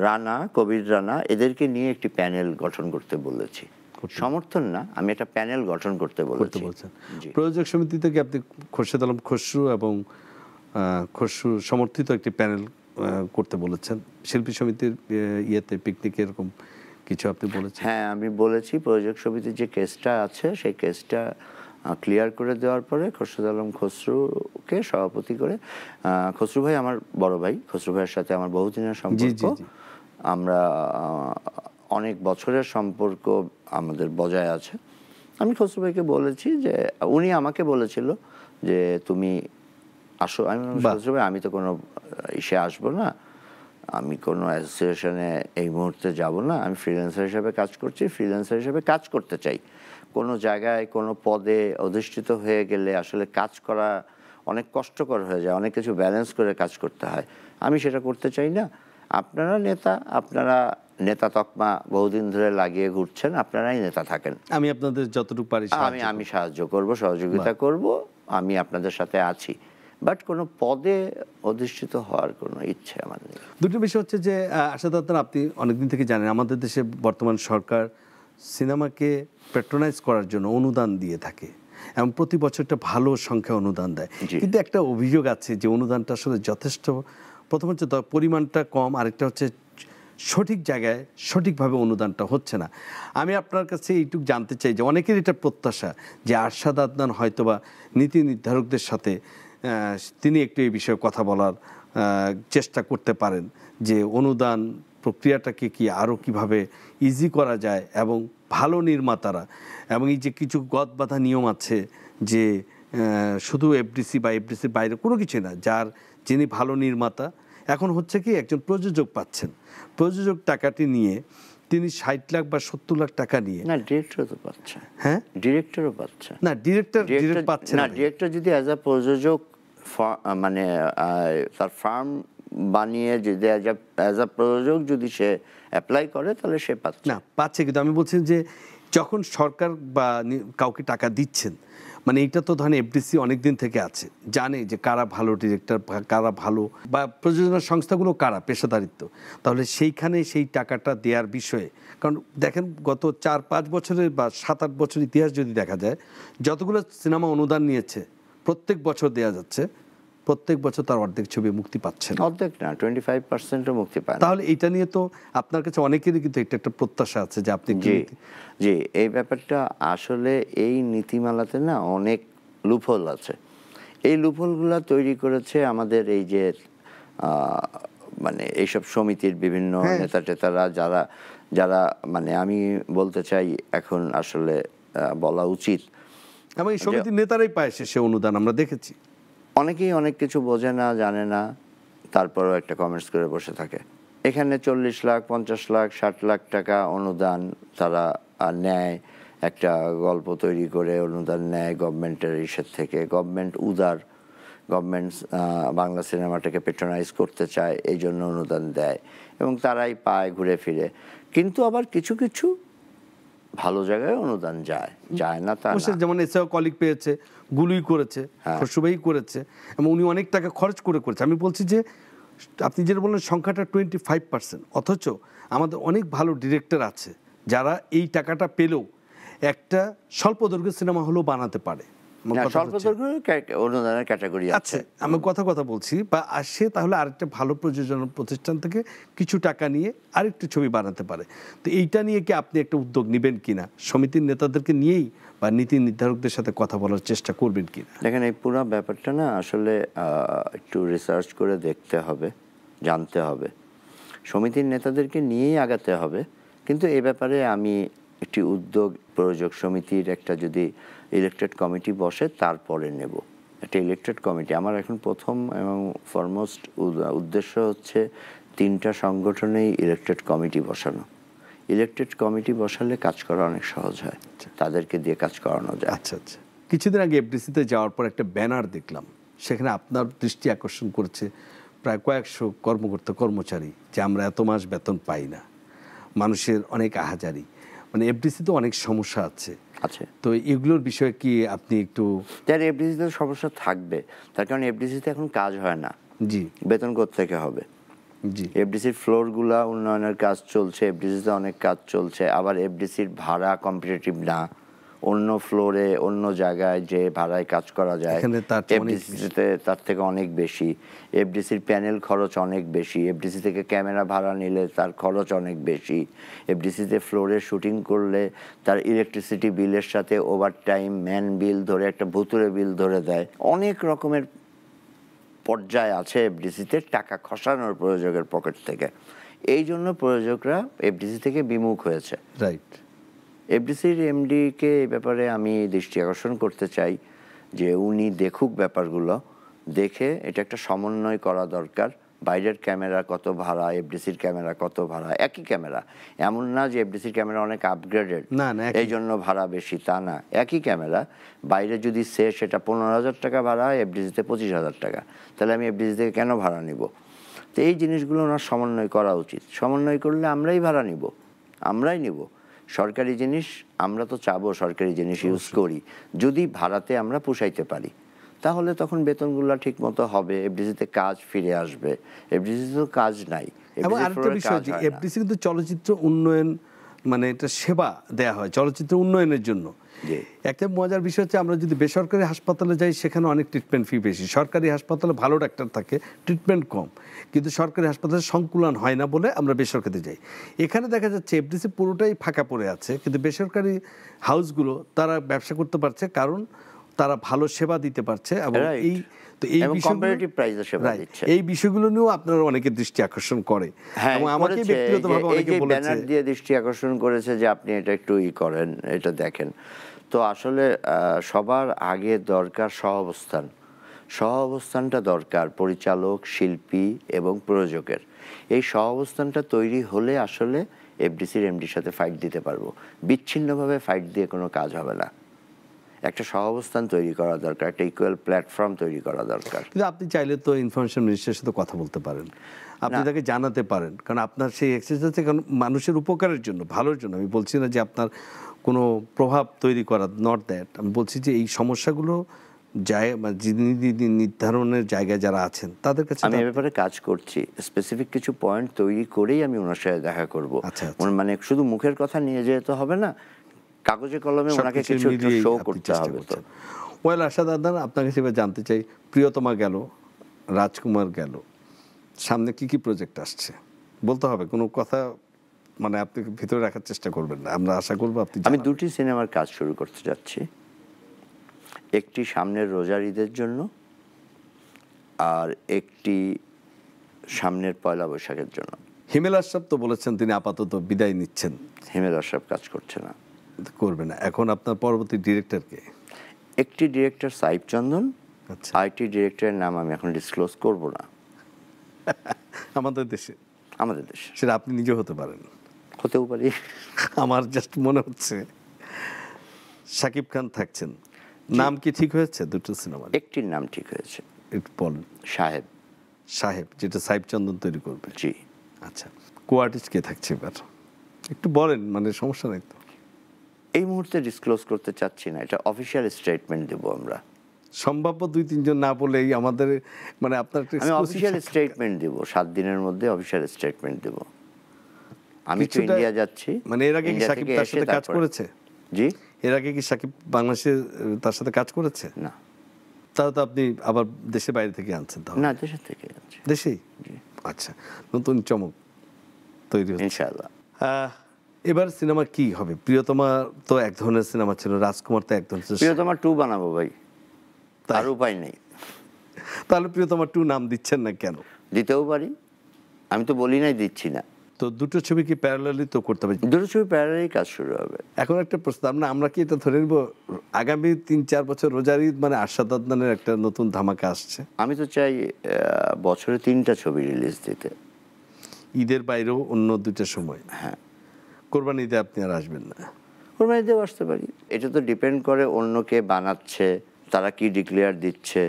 রানা, কবির রানা, এদেরকে নিয়ে একটি প্যানেল গঠন করতে বলেছি। সমর্থন না, আমি একটা প্যানেল গঠন করতে বলেছি। প্রযোজক সমিতি থেকে আপনি খোরশেদ আলম খসরু এবং খসরু সমর্থিত একটি প্যানেল করতে বলেছেন, শিল্পী সমিতির ইয়েতে পিকনিকে এরকম কিছু আপনি বলেছেন? হ্যাঁ, আমি বলেছি প্রযোজক সমিতির যে কেসটা আছে সেই কেসটা ক্লিয়ার করে দেওয়ার পরে খোরশেদ আলম খসরুকে সভাপতি করে, খসরু ভাই আমার বড় ভাই, খসরু ভাইয়ের সাথে আমার বহুদিনের সম্পর্ক, আমরা অনেক বছরের সম্পর্ক আমাদের বজায় আছে। আমি খসরু ভাইকে বলেছি যে, উনি আমাকে বলেছিল যে তুমি আসো। আমি খসরু ভাই আমি তো কোনো ইসে আসবো না, আমি কোনো অ্যাসোসিয়েশনে এই মুহূর্তে যাব না, আমি ফ্রিল্যান্সার হিসেবে কাজ করছি, ফ্রিল্যান্সার হিসেবে কাজ করতে চাই। কোনো জায়গায় কোনো পদে অধিষ্ঠিত হয়ে গেলে আসলে কাজ করা অনেক কষ্টকর হয়ে যায়, অনেক কিছু ব্যালেন্স করে কাজ করতে হয়, আমি সেটা করতে চাই না। আপনারা নেতা, আপনারা নেতা তকমা বহুদিন ধরে লাগিয়ে ঘুরছেন, আপনারাই নেতা থাকেন, আমি আপনাদের যতটুকু পারি আমি সাহায্য করব, সহযোগিতা করব, আমি আপনাদের সাথে আছি, বাট কোনো পদে অধিষ্ঠিত হওয়ার কোনো ইচ্ছে আমার নেই। দুটো বিষয় হচ্ছে যে আশাদ আদনান, আপনি অনেকদিন থেকে জানেন আমাদের দেশে বর্তমান সরকার সিনেমাকে প্যাট্রোনাইজ করার জন্য অনুদান দিয়ে থাকে এবং প্রতি বছর একটা ভালো সংখ্যা অনুদান দেয়, কিন্তু একটা অভিযোগ আছে যে অনুদানটা আসলে যথেষ্ট, প্রথম হচ্ছে পরিমাণটা কম, আরেকটা হচ্ছে সঠিক জায়গায় সঠিকভাবে অনুদানটা হচ্ছে না। আমি আপনার কাছে এইটুকু জানতে চাই যে অনেকের এটা প্রত্যাশা যে আরশাদ আদনান হয়তোবা নীতি নির্ধারকদের সাথে তিনি একটু এই বিষয়ে কথা বলার চেষ্টা করতে পারেন যে অনুদান প্রক্রিয়াটাকে কি আরও কীভাবে ইজি করা যায় এবং ভালো নির্মাতারা, এবং এই যে কিছু গদবাঁধা নিয়ম আছে যে শুধু এফডিসি বা এফডিসির বাইরে কোনো কিছু না, যিনি ভালো নির্মাতা, এখন হচ্ছে কি একজন প্রযোজক পাচ্ছেন, প্রযোজক টাকাটি নিয়ে তিনি 60 লাখ বা 70 লাখ টাকা নিয়ে, না ডিরেক্টরও তো পাচ্ছে, হ্যাঁ ডিরেক্টরও পাচ্ছে, না ডিরেক্টর পাচ্ছে না, ডিরেক্টর যদি অ্যাজ আ প্রযোজক মানে তার ফার্ম বানিয়ে যদি অ্যাজ আ প্রযোজক যদি সে অ্যাপ্লাই করে তাহলে সে পাচ্ছে, কিন্তু আমি বলছি যে যখন সরকার বা কাউকে টাকা দিচ্ছেন, মানে এইটা তো ধরেন এফডিসি অনেকদিন থেকে আছে, জানে যে কারা ভালো ডিরেক্টর, কারা ভালো, বা প্রযোজনা সংস্থাগুলো কারা পেশাদারিত্ব, তাহলে সেইখানে সেই টাকাটা দেওয়ার বিষয়ে, কারণ দেখেন গত 4-5 বছরের বা 7-8 বছর ইতিহাস যদি দেখা যায়, যতগুলো সিনেমা অনুদান নিয়েছে প্রত্যেক বছর দেওয়া যাচ্ছে, প্রত্যেক বছর তার অর্ধেক ছবি মুক্তি পাচ্ছে না, অর্ধেক না 25%ও মুক্তি পায় না। তাহলে এটা নিয়ে তো আপনার কাছে অনেকেরই কিন্তু একটা প্রত্যাশা আছে যে আপনি জি এই ব্যাপারটা আসলে এই নীতিমালাতে না অনেক লুপহোল আছে। এই লুপহোলগুলো তৈরি করেছে আমাদের এই যে মানে এইসব সমিতির বিভিন্ন নেতা টেতারা, যারা মানে আমি বলতে চাই এখন আসলে বলা উচিত, এবং এই সমিতির নেতারাই পায় সে অনুদান, আমরা দেখেছি অনেকেই অনেক কিছু বোঝে না, জানে না, তারপরও একটা কমেন্টস করে বসে থাকে। এখানে 40 লাখ 50 লাখ 60 লাখ টাকা অনুদান তারা নেয়, একটা গল্প তৈরি করে অনুদান নেয় গভর্নমেন্টের ইসের থেকে, গভর্নমেন্ট উদার, গভর্নমেন্ট বাংলা সিনেমাটাকে পেট্রোনাইজ করতে চায়, এই জন্য অনুদান দেয় এবং তারাই পায় ঘুরে ফিরে। কিন্তু আবার কিছু কিছু ভালো জায়গায় অনুদান যায় না তা না, যেমন এসএও কলিগ পেয়েছে, গুলুই করেছে, খসরুভাই করেছে, এবং উনি অনেক টাকা খরচ করেছে। আমি বলছি যে আপনি যেটা বললেন সংখ্যাটা 25%, অথচ আমাদের অনেক ভালো ডিরেক্টর আছে যারা এই টাকাটা পেলেও একটা স্বল্পদৈর্ঘ্য সিনেমা হলেও বানাতে পারে। অনুদানের ক্যাটাগরি আছে, আমি কথা বলছি, বা আসে তাহলে আরেকটা ভালো প্রযোজনা প্রতিষ্ঠান থেকে কিছু টাকা নিয়ে আরেকটা ছবি বানাতে পারে। তো এইটা নিয়ে কি আপনি একটা উদ্যোগ নেবেন কিনা, সমিতির নেতাদেরকে নিয়েই বা নীতি নির্ধারকদের সাথে কথা বলার চেষ্টা করবেন কিনা? দেখেন এই পুরো ব্যাপারটা না আসলে একটু রিসার্চ করে দেখতে হবে, জানতে হবে, সমিতির নেতাদেরকে নিয়েই আগাতে হবে। কিন্তু এ ব্যাপারে আমি একটি উদ্যোগ, প্রযোজক সমিতির একটা যদি ইলেকটেড কমিটি বসে তারপরে নেব, একটা ইলেকটেড কমিটি। আমার এখন প্রথম এবং ফরমোস্ট উদ্দেশ্য হচ্ছে 3টা সংগঠনেই ইলেকটেড কমিটি বসানো। ইলেকটেড কমিটি বসালে কাজ করা অনেক সহজ হয়, তাদেরকে দিয়ে কাজ করানো যায়। আচ্ছা, কিছুদিন আগে এফডিসিতে যাওয়ার পর একটা ব্যানার দেখলাম, সেখানে আপনার দৃষ্টি আকর্ষণ করেছে প্রায় কয়েকশো কর্মকর্তা কর্মচারী, যে আমরা এত মাস বেতন পাই না, মানুষের অনেক আহাজারি, মানে এফডিসিতে অনেক সমস্যা আছে। তো এগুলোর বিষয়ে কি আপনি একটু? এফডিসিতে সমস্যা থাকবে, তার কারণ এফডিসিতে এখন কাজ হয় না, জি, বেতন কোত্থেকে হবে? জি, এফডিসির ফ্লোরগুলা উন্নয়নের কাজ চলছে, এফডিসিতে অনেক কাজ চলছে, আবার এফডিসির ভাড়া কম্পিটিটিভ না, অন্য ফ্লোরে অন্য জায়গায় যে ভাড়ায় কাজ করা যায় এফডিসিতে তার থেকে অনেক বেশি। এফডিসির প্যানেল খরচ অনেক বেশি, এফডিসি থেকে ক্যামেরা ভাড়া নিলে তার খরচ অনেক বেশি, এফডিসিতে ফ্লোরে শুটিং করলে তার ইলেকট্রিসিটি বিলের সাথে ওভারটাইম, ম্যান বিল ধরে, একটা ভুতুরে বিল ধরে দেয়, অনেক রকমের পর্যায়ে আছে এফডিসিতে টাকা খসানোর প্রযোজকের পকেট থেকে। এই জন্য প্রযোজকরা এফডিসি থেকে বিমুখ হয়েছে। রাইট। এফডিসির এমডিকে এই ব্যাপারে আমি দৃষ্টি আকর্ষণ করতে চাই যে উনি দেখুক ব্যাপারগুলো, দেখে এটা একটা সমন্বয় করা দরকার। বাইরের ক্যামেরা কত ভাড়া, এফডিসির ক্যামেরা কত ভাড়া, একই ক্যামেরা, এমন না যে এফডিসির ক্যামেরা অনেক আপগ্রেডেড এই জন্য ভাড়া বেশি, তা না। একই ক্যামেরা বাইরে যদি সেটা 15,000 টাকা ভাড়া হয়, এফডিসিতে 25,000 টাকা, তাহলে আমি এফডিসি থেকে কেন ভাড়া নিব? তো এই জিনিসগুলো ওনার সমন্বয় করা উচিত। সমন্বয় করলে আমরাই ভাড়া নিব, আমরাই নিব সরকারি জিনিস। আমরা তো চাবো সরকারি জিনিস ইউজ করি, যদি ভাড়াতে আমরা পুষাইতে পারি তাহলে তখন বেতনগুলো ঠিক মতো হবে, এফডিসিতে কাজ ফিরে আসবে। এফডিসিতে তো কাজ নাই। এবং আরেকটা বিষয় যে এফডিসি কিন্তু চলচ্চিত্র উন্নয়ন, মানে এটা সেবা দেয়া হয় চলচ্চিত্র উন্নয়নের জন্য। একটা মজার বিষয় হচ্ছে আমরা যদি বেসরকারি হাসপাতালে যাই সেখানে অনেক ট্রিটমেন্ট ফি বেশি, সরকারি হাসপাতালে ভালো ডাক্তার থাকে, ট্রিটমেন্ট কম, কিন্তু সরকারি হাসপাতালে সংকুলন হয় না বলে আমরা বেসরকারিতে যাই। এখানে দেখা যাচ্ছে এফডিসি পুরোটাই ফাঁকা পড়ে আছে, কিন্তু বেসরকারি হাউসগুলো তারা ব্যবসা করতে পারছে কারণ তারা ভালো সেবা দিতে পারছে। এবং এই বিষয়গুলো নিয়েও আপনারা অনেকে দৃষ্টি আকর্ষণ করে এবং আমাকে ব্যক্তিগতভাবে অনেকে বলেছে, ব্যানার দিয়ে দৃষ্টি আকর্ষণ করেছে যে আপনি এটা একটু করেন, এটা দেখেন। তো আসলে সবার আগে দরকার সহাবস্থান। সহাবস্থানটা দরকার পরিচালক, শিল্পী এবং প্রযোজকের। এই সহাবস্থানটা তৈরি হলে আসলে এফডিসির এমডির সাথে ফাইট দিতে পারবো। বিচ্ছিন্নভাবে ফাইট দিয়ে কোনো কাজ হবে না। একটা সহাবস্থান তৈরি করা দরকার, একটা ইকুয়াল প্ল্যাটফর্ম তৈরি করা দরকার। কিন্তু আপনি চাইলে তো ইনফরমেশন মিনিস্টারের সাথে কথা বলতে পারেন, আপনি তাকে জানাতে পারেন, কারণ আপনার সেই এক্সেস আছে কারণ মানুষের উপকারের জন্য, ভালোর জন্য। আমি বলছি না যে আপনার কোনো প্রভাব তৈরি করা, নট দ্যাট। আমি বলছি যে এই সমস্যাগুলো নির্ধারণের জায়গায় যারা আছেন তাদের কাছে আমি এ ব্যাপারে কাজ করছি। স্পেসিফিক কিছু পয়েন্ট তৈরি করেই আমি ওনার সাথে দেখা করব। মানে শুধু মুখের কথা নিয়ে যেতে হবে না, কাগজে কলমে ওনাকে কিছু শো করতে হবে। তো ওয়েল, আরশাদ আদনান, আপনাকে সেভাবে জানতে চাই, প্রিয়তমা গেল, রাজকুমার গেল, সামনে কি কি প্রজেক্ট আসছে বলতে হবে, কোনো কথা মানে আপনি ভিতরে রাখার চেষ্টা করবেন না, আমরা আশা করবো আপনি। আমি 2টি সিনেমার কাজ শুরু করতে যাচ্ছি, একটি সামনের রোজার ঈদের জন্য আর একটি সামনের পয়লা বৈশাখের জন্য। হিমেল আশরাফ তো বলেছেন তিনি আপাতত বিদায় নিচ্ছেন। হিমেল আশরাফ কাজ করছে না, করবে না। এখন আপনার পরবর্তী ডিরেক্টরকে? একটি ডিরেক্টর সাইফ চন্দন, আরেকটি ডিরেক্টরের নাম আমি এখন ডিসক্লোজ করব না। আমাদের দেশে সেটা আপনি নিজে হতে পারেন, হতেও পারি। আমার জাস্ট মনে হচ্ছে শাকিব খান থাকছেন। নাম কি ঠিক হয়েছে? দুটো সিনেমা, একটির নাম ঠিক হয়েছে, একটু বলেন। সাহেব, যেটা সাইফ চন্দন তৈরি করবে। জি। আচ্ছা, কো আর্টিস্ট কে থাকছে এবার একটু বলেন, মানে সমস্যা নেই তো? এই মুহূর্তে ডিসক্লোজ করতে চাচ্ছি না, এটা অফিশিয়াল স্টেটমেন্ট দেব আমরা। সম্ভাব্য 2-3 জন না বলেই আমাদের, মানে আপনার আমি অফিশিয়াল স্টেটমেন্ট দেব, 7 দিনের মধ্যে অফিশিয়াল স্টেটমেন্ট দেব। আমি তো ইন্ডিয়া যাচ্ছি। মানে এর আগে কি সাকিব তার সাথে কাজ করেছে? জি। এর আগে কি সাকিব বাংলাদেশে তার সাথে কাজ করেছে? না। তাহলে তো আপনি আবার দেশে বাইরে থেকে আনছেন? না, দেশের থেকে আনছি। দেশেই? আচ্ছা, নতুন চমক তৈরি হচ্ছে ইনশাআল্লাহ। এবার সিনেমা কি হবে? প্রিয়তমা তো এক ধরনের সিনেমা ছিল, রাজকুমার তো এক ধরনের। প্রিয়তমা 2 বানাবো ভাই, তার উপায় নেই। তাহলে প্রিয়তমা 2 নাম দিচ্ছেন না কেন? দিতেও পারি, আমি তো বলি নাই দিচ্ছি না। তো দুটো ছবি কি প্যারালালি তো করতে হবে? দুটো ছবি প্যারালালি কাজ শুরু হবে। এখন একটা প্রশ্ন, আমরা কি এটা ধরে নিব আগামী 3-4 বছর রোজার ঈদ মানে আরশাদ আদনানের একটা নতুন ধামাকা আসছে? আমি তো চাই বছরে 3টা ছবি রিলিজ দিতে, ঈদের বাইরেও অন্য 2টা সময়। হ্যাঁ। কোরবানি ঈদে আপনি আর আসবেন না? কোরবানি ঈদেও আসতে পারি। এটা তো ডিপেন্ড করে অন্য কে বানাচ্ছে, তারা কি ডিক্লেয়ার দিচ্ছে,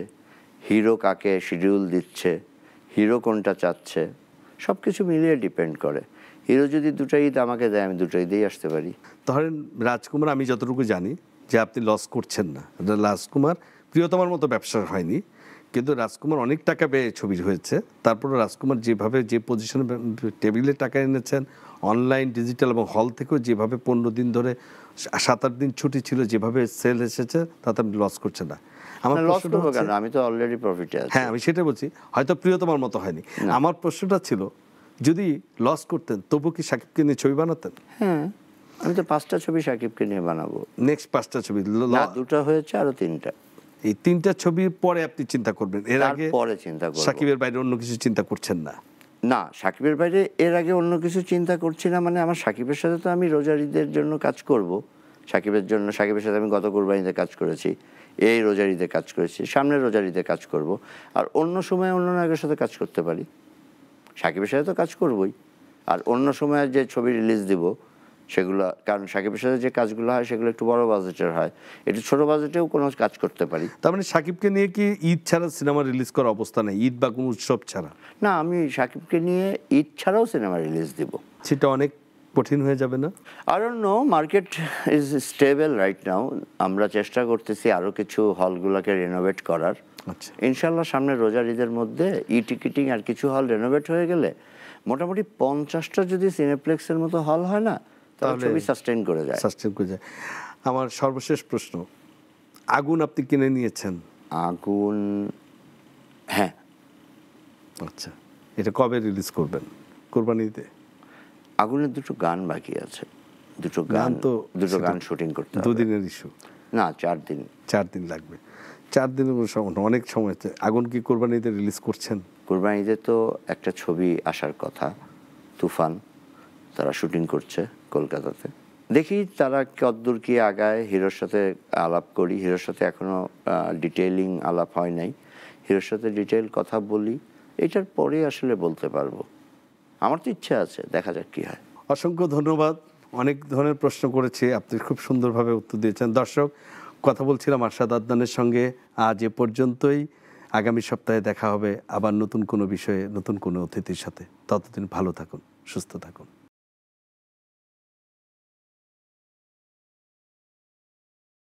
হিরো কাকে শিডিউল দিচ্ছে, হিরো কোনটা চাচ্ছে, সব কিছু মিলিয়ে ডিপেন্ড করে। হিরো যদি 2টা ঈদ আমাকে দেয়, আমি 2টা ঈদেই আসতে পারি। ধরেন রাজকুমার, আমি যতটুকু জানি যে আপনি লস করছেন না। রাজকুমার প্রিয়তমার মতো ব্যবসা হয়নি, কিন্তু রাজকুমার অনেক টাকা ব্যয়ে ছবি হয়েছে। তারপরে রাজকুমার যেভাবে যে পজিশনে টেবিলে টাকা এনেছেন, অনলাইন, ডিজিটাল এবং হল থেকেও যেভাবে 15 দিন ধরে 7-8 দিন ছুটি ছিল, যেভাবে সেল এসেছে তাতে আপনি লস করছেন না। আমার লস প্রশ্নটা করবো হচ্ছে, কেন, আমি তো অলরেডি প্রফিটে আছি। হ্যাঁ আমি সেটা বলছি, হয়তো প্রিয়তমার মতো হয়নি। আমার প্রশ্নটা ছিল, যদি লস করতেন তবু কি সাকিবকে নিয়ে ছবি বানাতেন? হ্যাঁ, আমি তো 5টা ছবি সাকিবকে নিয়ে বানাবো। নেক্সট 5টা ছবি, না, 2টা হয়েছে, আরো 3টা। এই 3টা ছবির পরে আপনি চিন্তা করবেন, এর আগে পরে চিন্তা করব। সাকিবের বাইরে অন্য কিছু চিন্তা করছেন না? না, সাকিবের বাইরে এর আগে অন্য কিছু চিন্তা করছি না। মানে আমার সাকিবের সাথে তো আমি রোজার ঈদের জন্য কাজ করব। সাকিবের সাথে আমি গত কোরবানিতে কাজ করেছি, এই রোজার ঈদে কাজ করেছি, সামনের রোজার ঈদে কাজ করব। আর অন্য সময় অন্য নায়কের সাথে কাজ করতে পারি, সাকিবের সাথে তো কাজ করবই। আর অন্য সময় যে ছবি রিলিজ দিব সেগুলো, কারণ সাকিবের সাথে যে কাজগুলো হয় সেগুলো একটু বড় বাজেটের হয়, একটু ছোট বাজেটেও কোনো কাজ করতে পারি। তার মানে সাকিবকে নিয়ে কি ঈদ ছাড়া সিনেমা রিলিজ করার অবস্থা নেই, ঈদ বা কোনো উৎসব ছাড়া? না, আমি সাকিবকে নিয়ে ঈদ ছাড়াও সিনেমা রিলিজ দিব। সেটা অনেক কঠিন হয়ে যাবে না? I don't know, market is stable right now. আমরা চেষ্টা করতেছি আরও কিছু হলগুলোকে রেনোভেট করার। আচ্ছা, ইনশাল্লাহ সামনে রোজার ঈদের মধ্যে টিকিটিং আর কিছু হল রেনোভেট হয়ে গেলে মোটামুটি 50টা যদি সিনেপ্লেক্সের মতো হল হয় না, তাহলে ছবি সাস্টেইন করে যায়। আমার সর্বশেষ প্রশ্ন, আগুন আপনি কিনে নিয়েছেন? আগুন, হ্যাঁ। আচ্ছা, এটা কবে রিলিজ করবেন? কোরবানিতে? আগুনের 2টো গান বাকি আছে, দুটো গান শুটিং করতে হবে। 2 দিনের ইস্যু না, 4 দিন। 4 দিন লাগবে। 4 দিনের অনেক সময়। আগুন কি কোরবানিতে রিলিজ করছেন? কোরবানিতে তো একটা ছবি আসার কথা, তুফান, তারা শুটিং করছে কলকাতাতে। দেখি তারা কতদূর কি আগায়। হিরোর সাথে আলাপ করি, হিরোর সাথে এখনো ডিটেইলিং আলাপ হয় নাই। হিরোর সাথে ডিটেইল কথা বলি, এটার পরে আসলে বলতে পারবো। আমার তো ইচ্ছা আছে, দেখা যাক কি হয়। অসংখ্য ধন্যবাদ। অনেক ধরনের প্রশ্ন করেছি, আপনি খুব সুন্দরভাবে উত্তর দিয়েছেন। দর্শক, কথা বলছিলাম আরশাদ আদনানের সঙ্গে। আজ এ পর্যন্তই। আগামী সপ্তাহে দেখা হবে আবার নতুন কোনো বিষয়ে, নতুন কোনো অতিথির সাথে। ততদিন ভালো থাকুন, সুস্থ থাকুন।